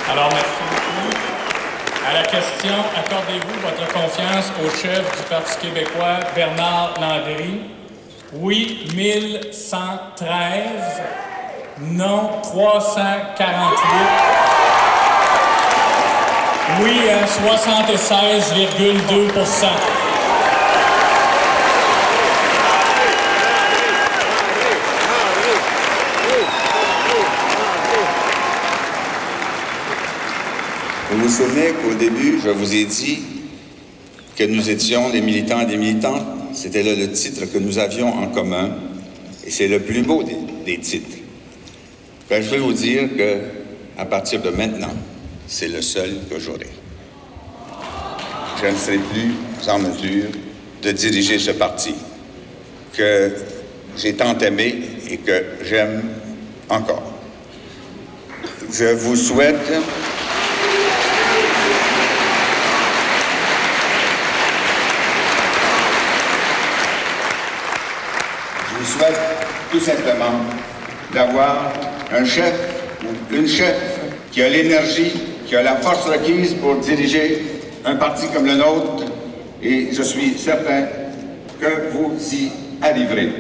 Alors, merci beaucoup. À la question, accordez-vous votre confiance au chef du Parti québécois, Bernard Landry? Oui, 1113. Non, 348. Oui, à 76,2%. Vous vous souvenez qu'au début, je vous ai dit que nous étions des militants et des militantes c'était là le titre que nous avions en commun, et c'est le plus beau des titres. Ben, je vais vous dire que, à partir de maintenant, c'est le seul que j'aurai. Je ne serai plus en mesure de diriger ce parti que j'ai tant aimé et que j'aime encore. Je vous souhaite tout simplement d'avoir un chef ou une chef qui a l'énergie, qui a la force requise pour diriger un parti comme le nôtre, et je suis certain que vous y arriverez.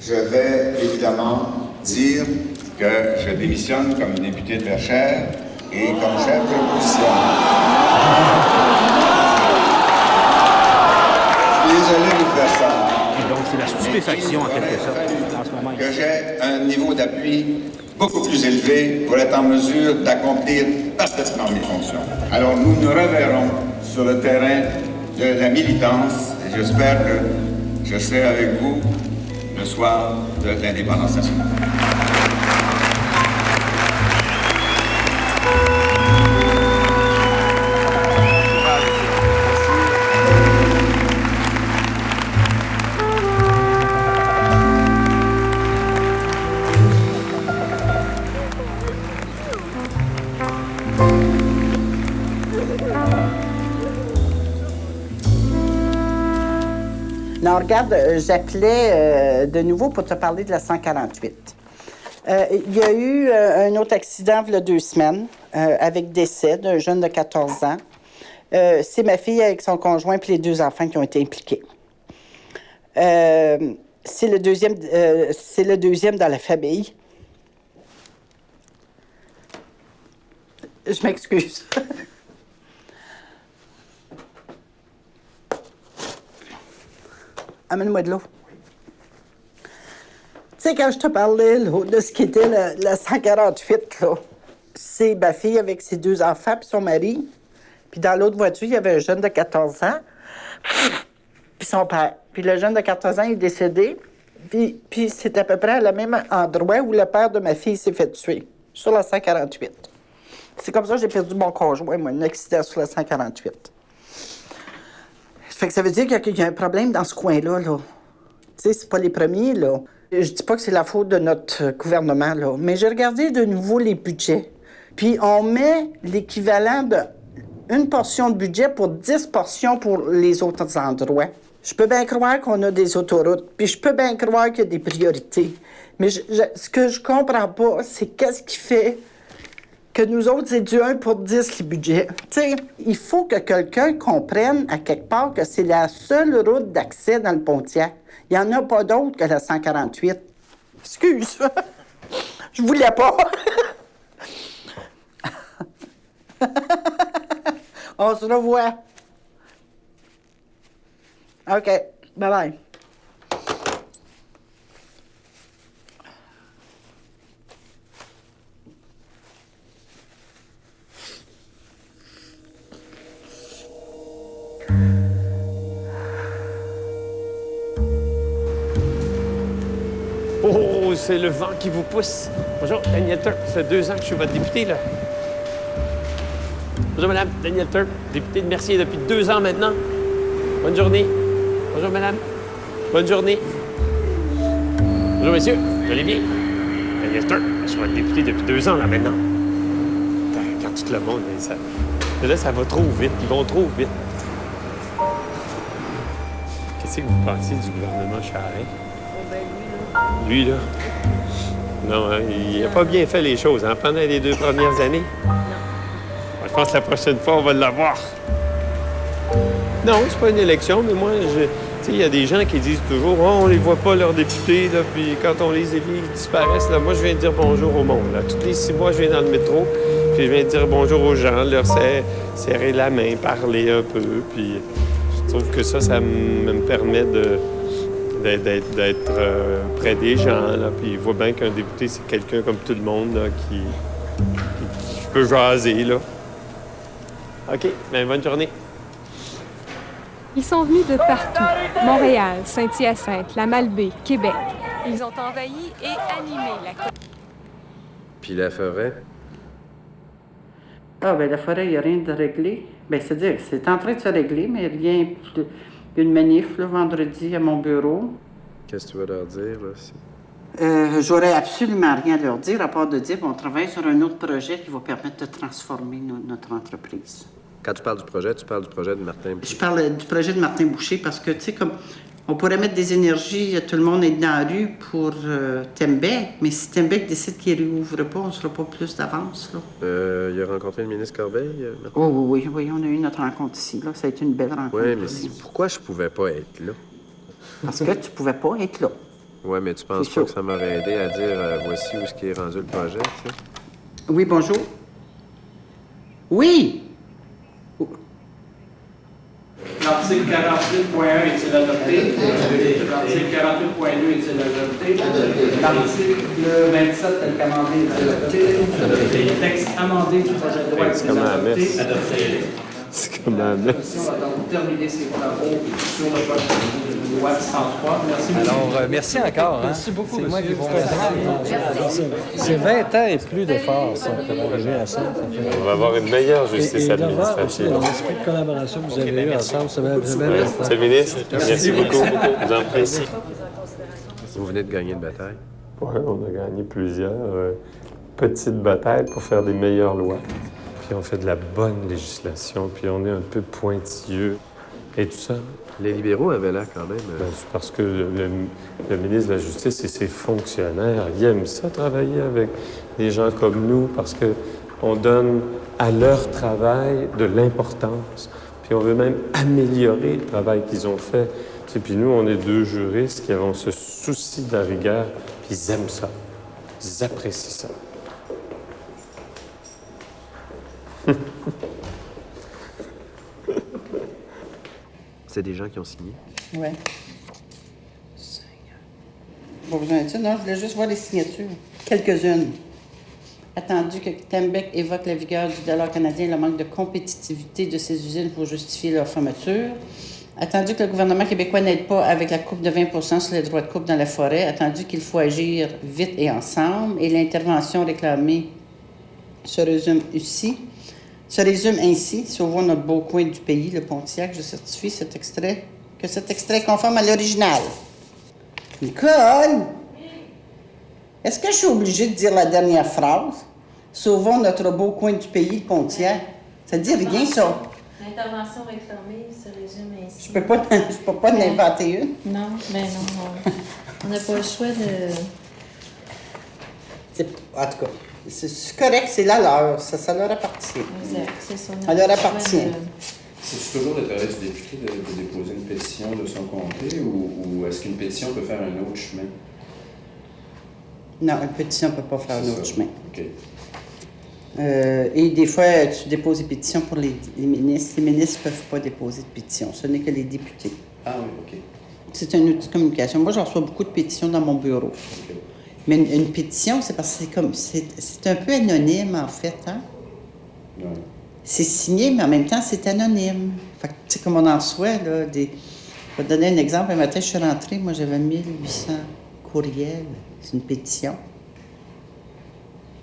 Je vais évidemment dire que je démissionne comme député de Verchères et comme chef de l'opposition. Je suis désolé de vous faire ça. Donc, c'est la stupéfaction, en quelque sorte, en ce moment. Que j'ai un niveau d'appui beaucoup plus élevé pour être en mesure d'accomplir parfaitement mes fonctions. Alors, nous nous reverrons sur le terrain de la militance et j'espère que je serai avec vous le soir de l'indépendance nationale. Non, regarde, j'appelais de nouveau pour te parler de la 148. Il y a eu un autre accident il y a 2 semaines avec décès d'un jeune de 14 ans. C'est ma fille avec son conjoint et les 2 enfants qui ont été impliqués. C'est le deuxième dans la famille. Je m'excuse. Amène-moi de l'eau. Tu sais, quand je te parlais là, de ce qu'était la 148, là, c'est ma fille avec ses 2 enfants puis son mari. Puis dans l'autre voiture, il y avait un jeune de 14 ans puis son père. Puis le jeune de 14 ans est décédé. Puis c'est à peu près à le même endroit où le père de ma fille s'est fait tuer, sur la 148. C'est comme ça que j'ai perdu mon conjoint, moi, un accident sur la 148. Fait que ça veut dire qu'il y a un problème dans ce coin-là, là. Tu sais, c'est pas les premiers, là. Je dis pas que c'est la faute de notre gouvernement, là, mais j'ai regardé de nouveau les budgets. Puis on met l'équivalent d'une portion de budget pour 10 portions pour les autres endroits. Je peux bien croire qu'on a des autoroutes, puis je peux bien croire qu'il y a des priorités. Mais ce que je comprends pas, c'est qu'est-ce qui fait que nous autres, c'est du 1 pour 10, les budgets. Tu sais, il faut que quelqu'un comprenne à quelque part que c'est la seule route d'accès dans le Pontiac. Il n'y en a pas d'autre que la 148. Excuse. Je voulais pas. On se revoit. OK. Bye-bye. Oh, c'est le vent qui vous pousse. Bonjour, Daniel Turp. Ça fait 2 ans que je suis votre député, là. Bonjour, madame. Daniel Turp, député de Mercier depuis 2 ans maintenant. Bonne journée. Bonjour, madame. Bonne journée. Bonjour, messieurs. Vous allez bien? Daniel Turp, je suis votre député depuis 2 ans, là, maintenant. Quand tout le monde, là, ça va trop vite. Ils vont trop vite. Qu'est-ce que vous pensez du gouvernement Charest? Lui, là. Non, hein, il n'a pas bien fait les choses, hein, pendant les 2 premières années. Je pense que la prochaine fois, on va l'avoir. Non, c'est pas une élection, mais moi, tu sais, il y a des gens qui disent toujours « Oh, on les voit pas, leurs députés, là, puis quand on les élit, ils disparaissent. » Là, moi, je viens de dire bonjour au monde. Là. Tous les 6 mois, je viens dans le métro, puis je viens de dire bonjour aux gens, leur serrer la main, parler un peu, puis je trouve que ça me permet d'être près des gens, là, puis il voit bien qu'un député, c'est quelqu'un comme tout le monde, là, qui peut jaser, là. OK, bien, bonne journée. Ils sont venus de partout. Montréal, Saint-Hyacinthe, la Malbaie, Québec. Ils ont envahi et animé la... Puis la forêt? Ah, bien, la forêt, il n'y a rien de réglé. Bien, c'est-à-dire, c'est en train de se régler, mais rien. Une manif, le vendredi, à mon bureau. Qu'est-ce que tu vas leur dire, là? J'aurais absolument rien à leur dire, à part de dire qu'on travaille sur un autre projet qui va permettre de transformer notre entreprise. Quand tu parles du projet de Martin Boucher. Je parle du projet de Martin Boucher parce que, tu sais, comme on pourrait mettre des énergies, tout le monde est dans la rue pour Tembec, mais si Tembec décide qu'il ne réouvre pas, on ne sera pas plus d'avance, là. Il a rencontré le ministre Corbeil? Oh, oui, on a eu notre rencontre ici, là. Ça a été une belle rencontre. Oui, mais pourquoi je pouvais pas être là? Parce que tu pouvais pas être là. Oui, mais tu penses pas que ça m'aurait aidé à dire voici où est-ce qui est rendu le projet, tu sais? Oui, bonjour. Oui! L'article 48.1 est-il adopté? L'article 48.2 est-il adopté? L'article 27 tel qu'amendé est-il adopté? Le texte amendé du projet de loi est-il adopté? C'est comme la messe. On va donc terminer ses travaux sur le projet de loi 103. Merci beaucoup. Alors, merci encore. Merci beaucoup. C'est moi qui vous remercie. C'est 20 ans et plus d'efforts, ça, pour arriver à ça. On va avoir une meilleure justice administrative. L'esprit de collaboration que vous avez eu ensemble, ça m'a vraiment... Monsieur le ministre, merci beaucoup. Je vous en prie. Vous venez de gagner une bataille? Oui, on a gagné plusieurs petites batailles pour faire des meilleures lois. Puis on fait de la bonne législation, puis on est un peu pointilleux et tout ça. Les libéraux avaient l'air quand même... C'est parce que le ministre de la Justice et ses fonctionnaires, ils aiment ça, travailler avec des gens comme nous, parce qu'on donne à leur travail de l'importance. Puis on veut même améliorer le travail qu'ils ont fait. Puis nous, on est deux juristes qui avons ce souci de la rigueur, puis ils aiment ça. Ils apprécient ça. C'est des gens qui ont signé? Oui. Pas besoin de ça, non, je voulais juste voir les signatures. Quelques-unes. Attendu que Tembec évoque la vigueur du dollar canadien et le manque de compétitivité de ses usines pour justifier leur fermeture. Attendu que le gouvernement québécois n'aide pas avec la coupe de 20 sur les droits de coupe dans la forêt. Attendu qu'il faut agir vite et ensemble. Et l'intervention réclamée se résume ainsi, sauvons notre beau coin du pays, le Pontiac. Je certifie que cet extrait est conforme à l'original. Nicole, est-ce que je suis obligée de dire la dernière phrase? Sauvons notre beau coin du pays, le Pontiac. Ça dit rien, ça. L'intervention réclamée se résume ainsi. Je peux pas l'inventer une. Non, mais non. On n'a pas le choix de... En tout cas, c'est correct, c'est la leur. Ça leur appartient. Exact, c'est ça. Ça leur appartient. C'est toujours le travail du député de déposer une pétition de son comté ou est-ce qu'une pétition peut faire un autre chemin? Non, une pétition ne peut pas faire un autre chemin. OK. Et des fois, tu déposes des pétitions pour les ministres. Les ministres ne peuvent pas déposer de pétition. Ce n'est que les députés. Ah oui, OK. C'est un outil de communication. Moi, j'en reçois beaucoup de pétitions dans mon bureau. Okay. Mais une pétition, c'est parce que c'est un peu anonyme, en fait. Hein? Oui. C'est signé, mais en même temps, c'est anonyme. Fait que, tu sais, comme on en reçoit, là, Je vais te donner un exemple. Un matin, je suis rentrée, moi, j'avais 1800 courriels. C'est une pétition.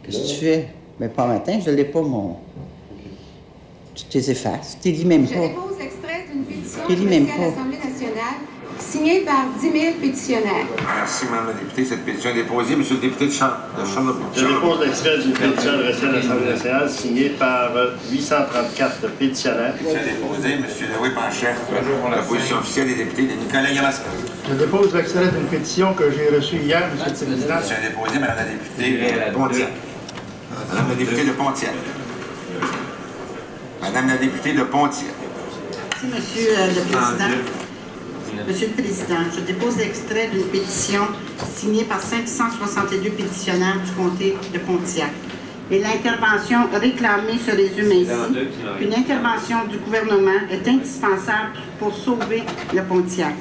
Qu'est-ce que tu fais? Mais pas matin, je ne l'ai pas, mon... Tu t'es effaces. Tu ne lis même pas. Je dépose l'extrait d'une pétition à l'Assemblée nationale signée par 10 000 pétitionnaires. Merci, Mme la députée. Cette pétition est déposée. Monsieur le député de Charlebourg. Je dépose l'extrait d'une pétition adressée à l'Assemblée nationale signée par 834 pétitionnaires. Pétition déposée. Monsieur le whip en chef, la position officielle des députés de Nicolas Yamasco. Je dépose l'extrait d'une pétition que j'ai reçue hier, Monsieur le Président. Pétition déposée, Mme la députée de Pontiac. Madame la députée de Pontiac. Madame la députée de Pontiac. Merci, Monsieur le Président. Monsieur le Président, je dépose l'extrait d'une pétition signée par 562 pétitionnaires du comté de Pontiac. Et l'intervention réclamée se résume ainsi qu'une intervention du gouvernement est indispensable pour sauver le Pontiac.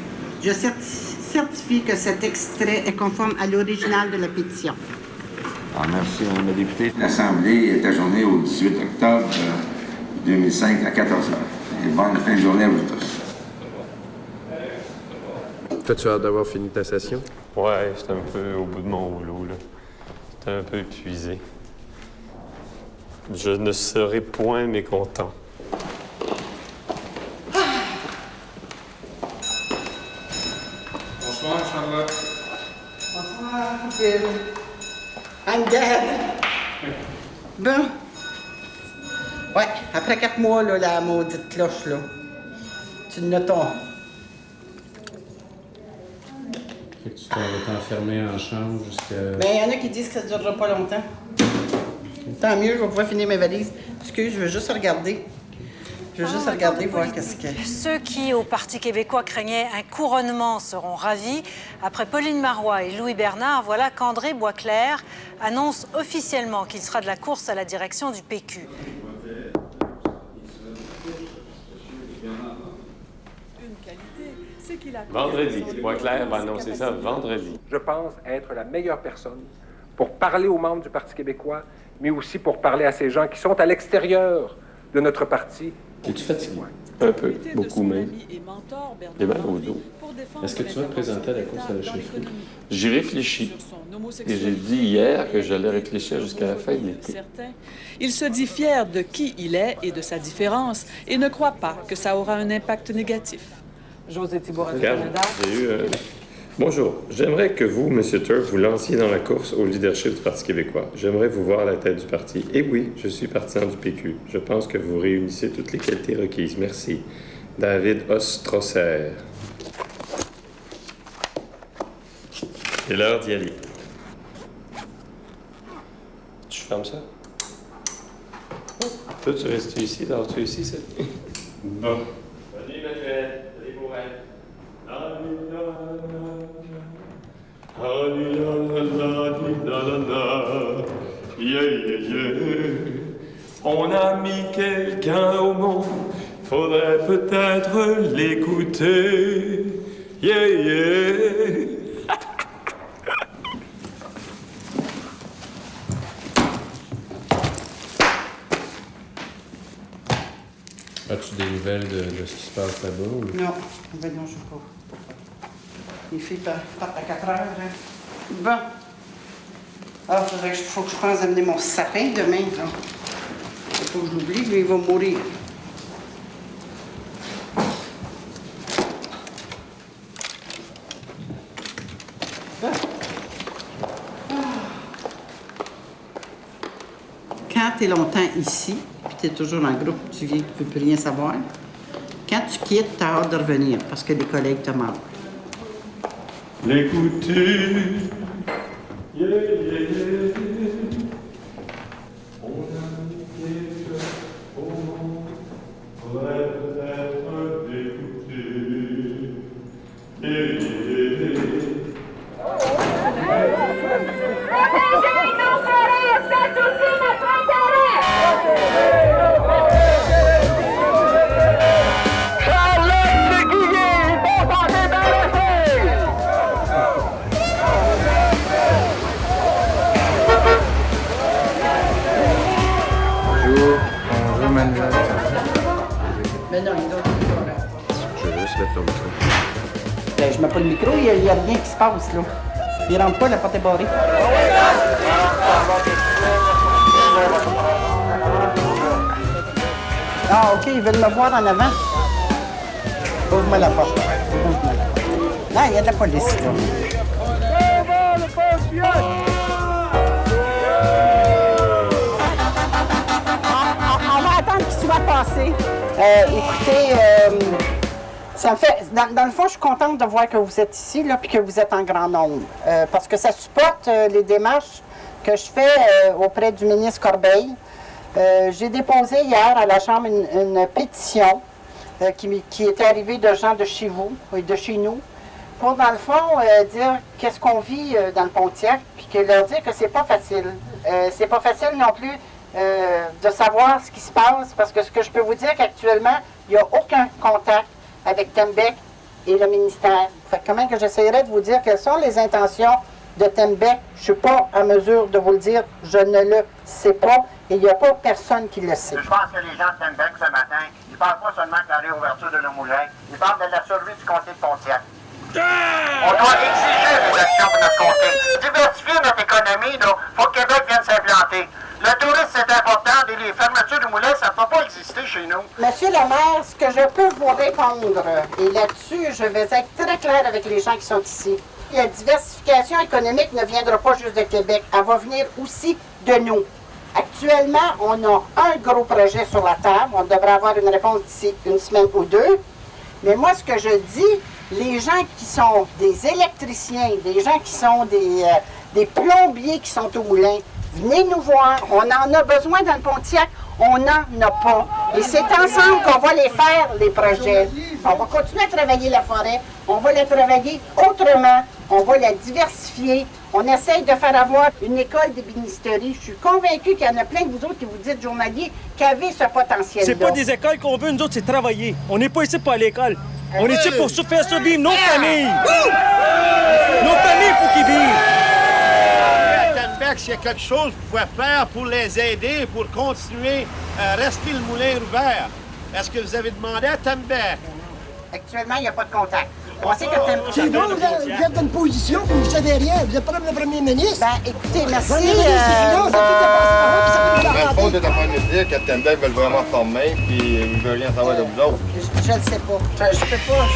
Je certifie que cet extrait est conforme à l'original de la pétition. Merci, Mme la députée. L'Assemblée est ajournée au 18 octobre 2005 à 14h. Et bonne fin de journée à vous tous. T'as-tu hâte d'avoir fini ta session? Ouais, j'étais un peu au bout de mon rouleau, là. J'étais un peu épuisé. Je ne serai point mécontent. Bonsoir, Charlotte. Bonsoir, Bill. I'm dead. Bon. Ouais, après 4 mois, là, la maudite cloche, là. Tu ne ton. Fait que tu vas t'enfermer en chambre jusqu'à... Ben, il y en a qui disent que ça ne durera pas longtemps. Tant mieux, je vais pouvoir finir mes valises. Excuse, je veux juste regarder. Je veux juste regarder, voir qu'est-ce que... Ceux qui, au Parti québécois, craignaient un couronnement seront ravis. Après Pauline Marois et Louis Bernard, voilà qu'André Boisclair annonce officiellement qu'il sera de la course à la direction du PQ. Vendredi. Boisclair va annoncer ça vendredi. Je pense être la meilleure personne pour parler aux membres du Parti québécois, mais aussi pour parler à ces gens qui sont à l'extérieur de notre parti. Es-tu fatigué? Un peu, beaucoup même. J'ai mal au dos. Est-ce que tu vas te présenter à la course à la chefferie? J'y réfléchis. Et j'ai dit hier que j'allais réfléchir jusqu'à la fin de l'été. Il se dit fier de qui il est et de sa différence et ne croit pas que ça aura un impact négatif. José Thibault, Canada. Bonjour. J'aimerais que vous, M. Turk, vous lanciez dans la course au leadership du Parti québécois. J'aimerais vous voir à la tête du parti. Et oui, je suis partisan du PQ. Je pense que vous réunissez toutes les qualités requises. Merci. David Ostrosser. C'est l'heure d'y aller. Tu fermes ça? Toi, tu restes ici, dors-tu ici, ça? Non. Salut, Emmanuel. Salut, Bourrel. On a mis quelqu'un au monde, faudrait peut-être l'écouter. Yeah, yeah. As-tu des nouvelles de ce qui se passe là-bas? Ou... Non, ben non, je sais pas. Les filles partent à 4 heures. Hein. Bon. Alors, il faut que je pense amener mon sapin demain. Là. Faut pas que je l'oublie, lui, il va mourir. Quand tu es longtemps ici, puis tu es toujours dans le groupe, tu viens, tu ne peux plus rien savoir. Quand tu quittes, tu as hâte de revenir parce que les collègues te manquent. L'écouter. Yeah, yeah, yeah. On a mis quelqu'un au monde, faudrait peut-être l'écouter. Yeah, yeah, yeah. Protéger nos forêts, c'est aussi notre intérêt! Charlotte Guillet, il faut s'en débarrasser! Bonjour, Manuel. Mais non, il doit toujours là. Je vais juste mettre ton micro. Ben, je mets pas le micro, il n'y a rien qui se passe, là. Il rentre pas, la porte est barrée. Ah, OK, ils veulent me voir en avant. Ouvre-moi la porte. Ouvre-moi la porte. Non, il y a de la police, là. On va attendre qu'il soit passé. Écoutez, ça me fait, dans le fond, je suis contente de voir que vous êtes ici, là, puis que vous êtes en grand nombre, parce que ça supporte les démarches que je fais auprès du ministre Corbeil. J'ai déposé hier à la Chambre une pétition qui était arrivée de gens de chez vous et de chez nous, pour, dans le fond, dire qu'est-ce qu'on vit dans le Pontiac, puis que leur dire que c'est pas facile. C'est pas facile non plus de savoir ce qui se passe, parce que ce que je peux vous dire qu'actuellement, il n'y a aucun contact avec Tembec et le ministère. Fait que comment que j'essaierai de vous dire quelles sont les intentions de Tembec, je ne suis pas à mesure de vous le dire, je ne le sais pas, et il n'y a pas personne qui le sait. Je pense que les gens de Tembec ce matin, ils ne parlent pas seulement de la réouverture de nos moulins, ils parlent de la survie du comté de Pontiac. On doit exiger des actions pour notre comté. Diversifier notre économie, là. Faut que Québec vienne s'implanter. Le tourisme, c'est important. Les fermetures de moulins, ça ne peut pas exister chez nous. Monsieur le maire, ce que je peux vous répondre, et là-dessus, je vais être très clair avec les gens qui sont ici. La diversification économique ne viendra pas juste de Québec. Elle va venir aussi de nous. Actuellement, on a un gros projet sur la table. On devrait avoir une réponse d'ici une semaine ou deux. Mais moi, ce que je dis, les gens qui sont des électriciens, des gens qui sont des plombiers qui sont au moulin, venez nous voir. On en a besoin dans le Pontiac. On n'en a pas. Et c'est ensemble qu'on va les faire, les projets. On va continuer à travailler la forêt. On va la travailler autrement. On va la diversifier. On essaye de faire avoir une école d'ébénisterie. Je suis convaincue qu'il y en a plein de vous autres qui vous dites journaliers qui avez ce potentiel-là. C'est pas des écoles qu'on veut, nous autres, c'est travailler. On n'est pas ici pour aller à l'école. On est ici pour faire survivre nos familles. Nos familles, pour qu'ils vivent. S'il y a quelque chose que vous pouvez faire pour les aider, pour continuer à rester le moulin ouvert, est-ce que vous avez demandé à Tembec? Actuellement, il n'y a pas de contact. On sait que Tembec... C'est drôle, vous êtes dans une position où vous ne savez rien. Vous n'êtes pas le premier ministre. Ben, écoutez, merci. Le fond de ta première dire que Tembec veut vraiment former, puis il ne veut rien savoir de vous autres. Je ne sais pas. Je peux pas.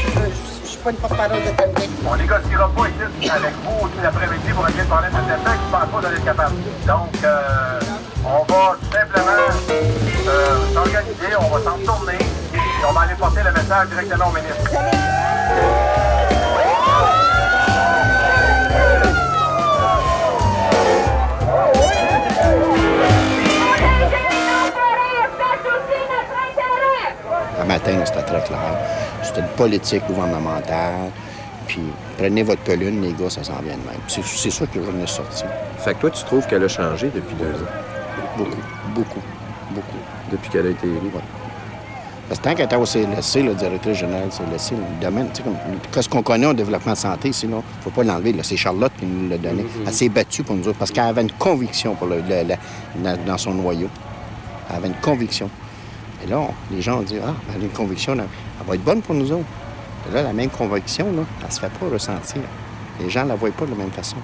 Je suis pas une porte-parole de Tembec. On négociera pas ici avec vous tout l'après-midi pour essayer de parler de Tembec, je pense pas d'être capable. Donc, on va tout simplement s'organiser, on va s'en tourner, et on va aller porter le message directement au ministre. Un matin, c'était très clair. C'était une politique gouvernementale. Puis prenez votre colline, les gars, ça s'en vient de même. C'est ça que j'en ai sorti. Fait que toi, tu trouves qu'elle a changé depuis 2 ans? Beaucoup. Depuis qu'elle a été élue? Oui. Parce que tant qu'elle était au CLSC, le directeur général du CLSC, le domaine, tu sais, comme ce qu'on connaît en développement de santé, sinon, il ne faut pas l'enlever. Là. C'est Charlotte qui nous l'a donné. Elle s'est battue pour nous autres parce qu'elle avait une conviction pour dans son noyau. Elle avait une conviction. Et là, les gens ont dit, elle a une conviction, elle va être bonne pour nous autres. Et là, la même conviction, là, elle se fait pas ressentir. Les gens ne la voient pas de la même façon.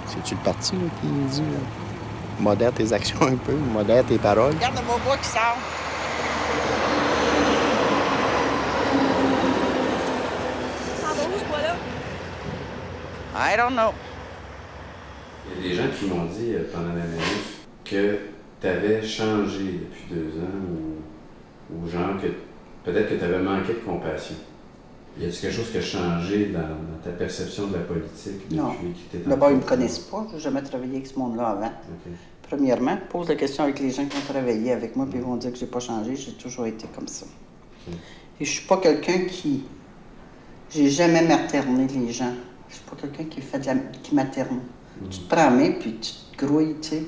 C'est-tu le parti là, qui dit, là, modère tes actions un peu, modère tes paroles? Regarde mon bois qui sort. Ça va où, ce bois-là? I don't know. Il y a des gens qui m'ont dit pendant la manif que tu avais changé depuis 2 ans ou genre que peut-être que tu avais manqué de compassion. Y a-t-il quelque chose qui a changé dans ta perception de la politique depuis que tu étais D'abord, ils ne me connaissent pas. Je n'ai jamais travaillé avec ce monde-là avant. Okay. Premièrement, pose la question avec les gens qui ont travaillé avec moi, puis ils vont dire que je n'ai pas changé. J'ai toujours été comme ça. Okay. Et je ne suis pas quelqu'un qui... J'ai jamais materné les gens. Je ne suis pas quelqu'un qui materne. Tu te prends en main, puis tu te grouilles, tu sais.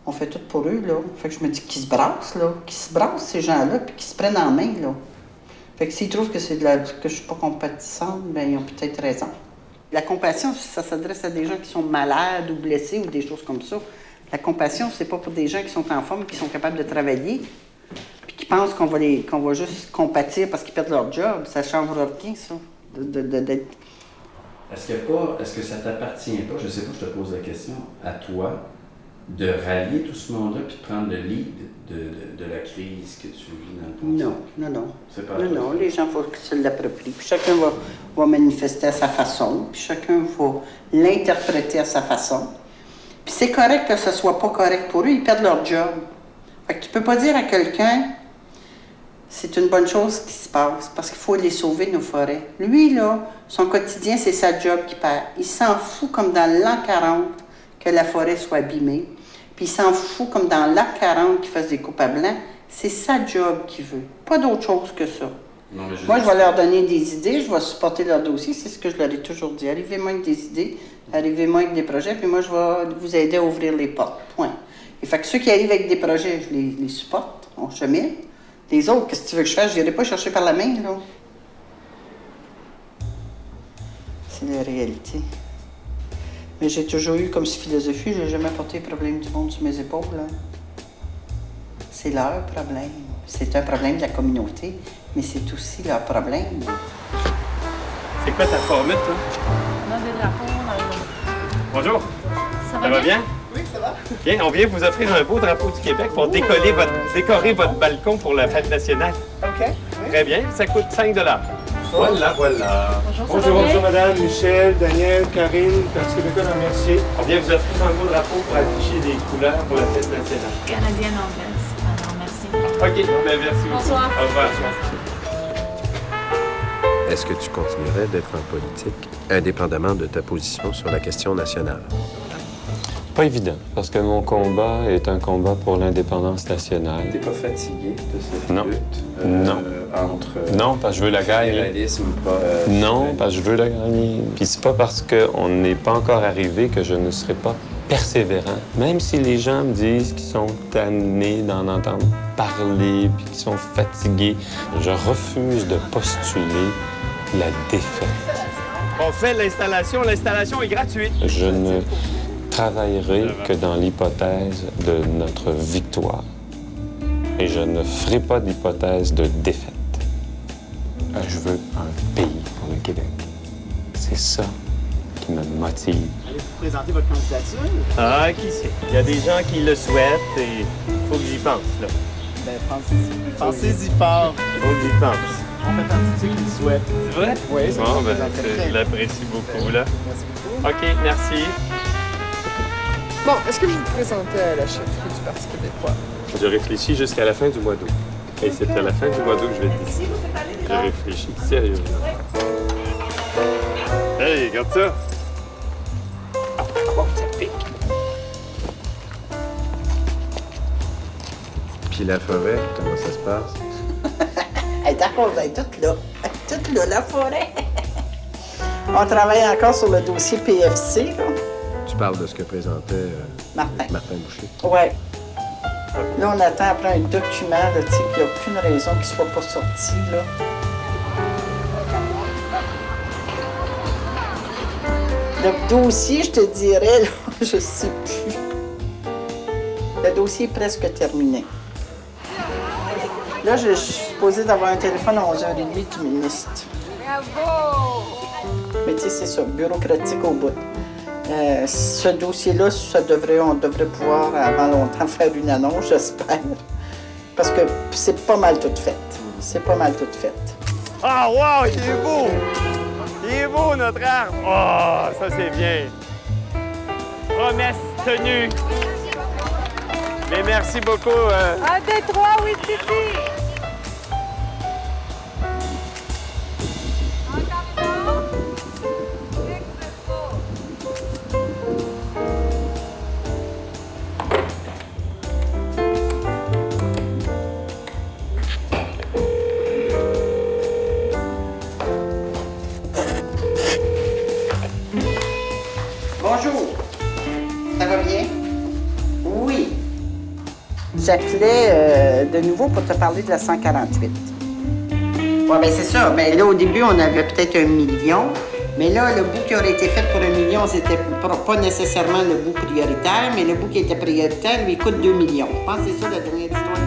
On fait tout pour eux, là. Fait que je me dis qu'ils se brassent, là. Qu'ils se brassent, ces gens-là, puis qu'ils se prennent en main, là. Fait que s'ils trouvent que que je suis pas compatissante, bien, ils ont peut-être raison. La compassion, ça s'adresse à des gens qui sont malades ou blessés ou des choses comme ça. La compassion, c'est pas pour des gens qui sont en forme, qui sont capables de travailler, puis qui pensent qu'on va juste compatir parce qu'ils perdent leur job. Ça changera rien, ça. Est-ce que ça t'appartient pas, je sais pas, je te pose la question, à toi, de rallier tout ce monde-là puis de prendre le lead de la crise que tu vis dans le Pontiac? Non. C'est pas Non, les gens, il faut qu'ils se l'approprient. Puis chacun va manifester à sa façon, puis chacun va l'interpréter à sa façon. Puis c'est correct que ce soit pas correct pour eux, ils perdent leur job. Fait que tu peux pas dire à quelqu'un, c'est une bonne chose qui se passe, parce qu'il faut les sauver, nos forêts. Lui, là, son quotidien, c'est sa job qui perd. Il s'en fout comme dans l'an 40 que la forêt soit abîmée. Puis il s'en fout comme dans l'an 40 qu'il fasse des coupes à blanc. C'est sa job qu'il veut. Pas d'autre chose que ça. Non, moi, je vais leur donner des idées, je vais supporter leur dossier. C'est ce que je leur ai toujours dit. Arrivez-moi avec des idées, arrivez-moi avec des projets, puis moi, je vais vous aider à ouvrir les portes. Point. Et fait que ceux qui arrivent avec des projets, je les supporte, on chemine. Les autres, qu'est-ce que tu veux que je fasse? Je n'irai pas chercher par la main, là. C'est la réalité. Mais j'ai toujours eu comme philosophie, je n'ai jamais porté les problèmes du monde sur mes épaules. Hein. C'est leur problème. C'est un problème de la communauté, mais c'est aussi leur problème. C'est quoi ta formule, toi? On a des drapeaux. Bonjour. Ça va bien? Oui, ça va. Bien, on vient vous offrir un beau drapeau du Québec pour décorer votre balcon pour la fête nationale. OK. Très bien, ça coûte 5 $. Voilà. Bonjour, madame, Michel, Daniel, Karine, Parti québécois dans Mercier. On vient vous offrir un beau drapeau pour afficher des couleurs pour la fête nationale. Canadienne-anglaise. Alors, merci. OK, merci beaucoup. Bonsoir. Au revoir. Est-ce que tu continuerais d'être en politique, indépendamment de ta position sur la question nationale? Pas évident, parce que mon combat est un combat pour l'indépendance nationale. T'es pas fatigué de cette Non. lutte? Non. Non, parce que je veux la gagner. Fédéralisme, Non, parce que je veux la gagner. Puis c'est pas parce qu'on n'est pas encore arrivé que je ne serai pas persévérant. Même si les gens me disent qu'ils sont tannés d'en entendre parler puis qu'ils sont fatigués, je refuse de postuler la défaite. On fait l'installation est gratuite. Je ne travaillerai que dans l'hypothèse de notre victoire. Et je ne ferai pas d'hypothèse de défaite. Je veux un pays pour le Québec. C'est ça qui me motive. Allez-vous présenter votre candidature? Ah, qui sait? Il y a des gens qui le souhaitent et il faut que j'y pense, là. Ben, pensez-y fort. Faut que j'y pense. On fait partie de ceux qui le souhaitent. C'est vrai? Oui, c'est bon, vrai. je l'apprécie beaucoup, là. Merci beaucoup. OK, merci. Bon, est-ce que vous vous présentez à la chefferie du Parti québécois? Je réfléchis jusqu'à la fin du mois d'août. Et c'est à la fin du mois d'août que je vais décider. Je réfléchis sérieusement. Hey, regarde ça! Oh, ça pique. Puis la forêt, comment ça se passe? Elle est encore toute là. Toute là, la forêt. On travaille encore sur le dossier PFC, là. Tu parles de ce que présentait Martin Boucher. Oui. Là, on attend après un document, là, tu sais, qu'il n'y a aucune raison qu'il ne soit pas sorti, là. Le dossier, je te dirais, là, je sais plus. Le dossier est presque terminé. Là, je suis supposée d'avoir un téléphone à 11h30 du ministre. Bravo! Mais tu sais, c'est ça, bureaucratique au bout. Ce dossier-là, on devrait pouvoir avant longtemps faire une annonce, j'espère. Parce que c'est pas mal tout fait. C'est pas mal tout fait. Ah, wow, il est beau! Il est beau, notre arbre! Oh, ça, c'est bien. Promesse tenue. Mais merci beaucoup. 1, 2, 3, oui, Titi! Bonjour. Ça va bien? Oui. J'appelais de nouveau pour te parler de la 148. Oui, bien c'est ça. Bien là, au début, on avait peut-être 1 million. Mais là, le bout qui aurait été fait pour 1 million, c'était pas nécessairement le bout prioritaire, mais le bout qui était prioritaire, lui, coûte 2 millions. Je pense que c'est ça la dernière histoire.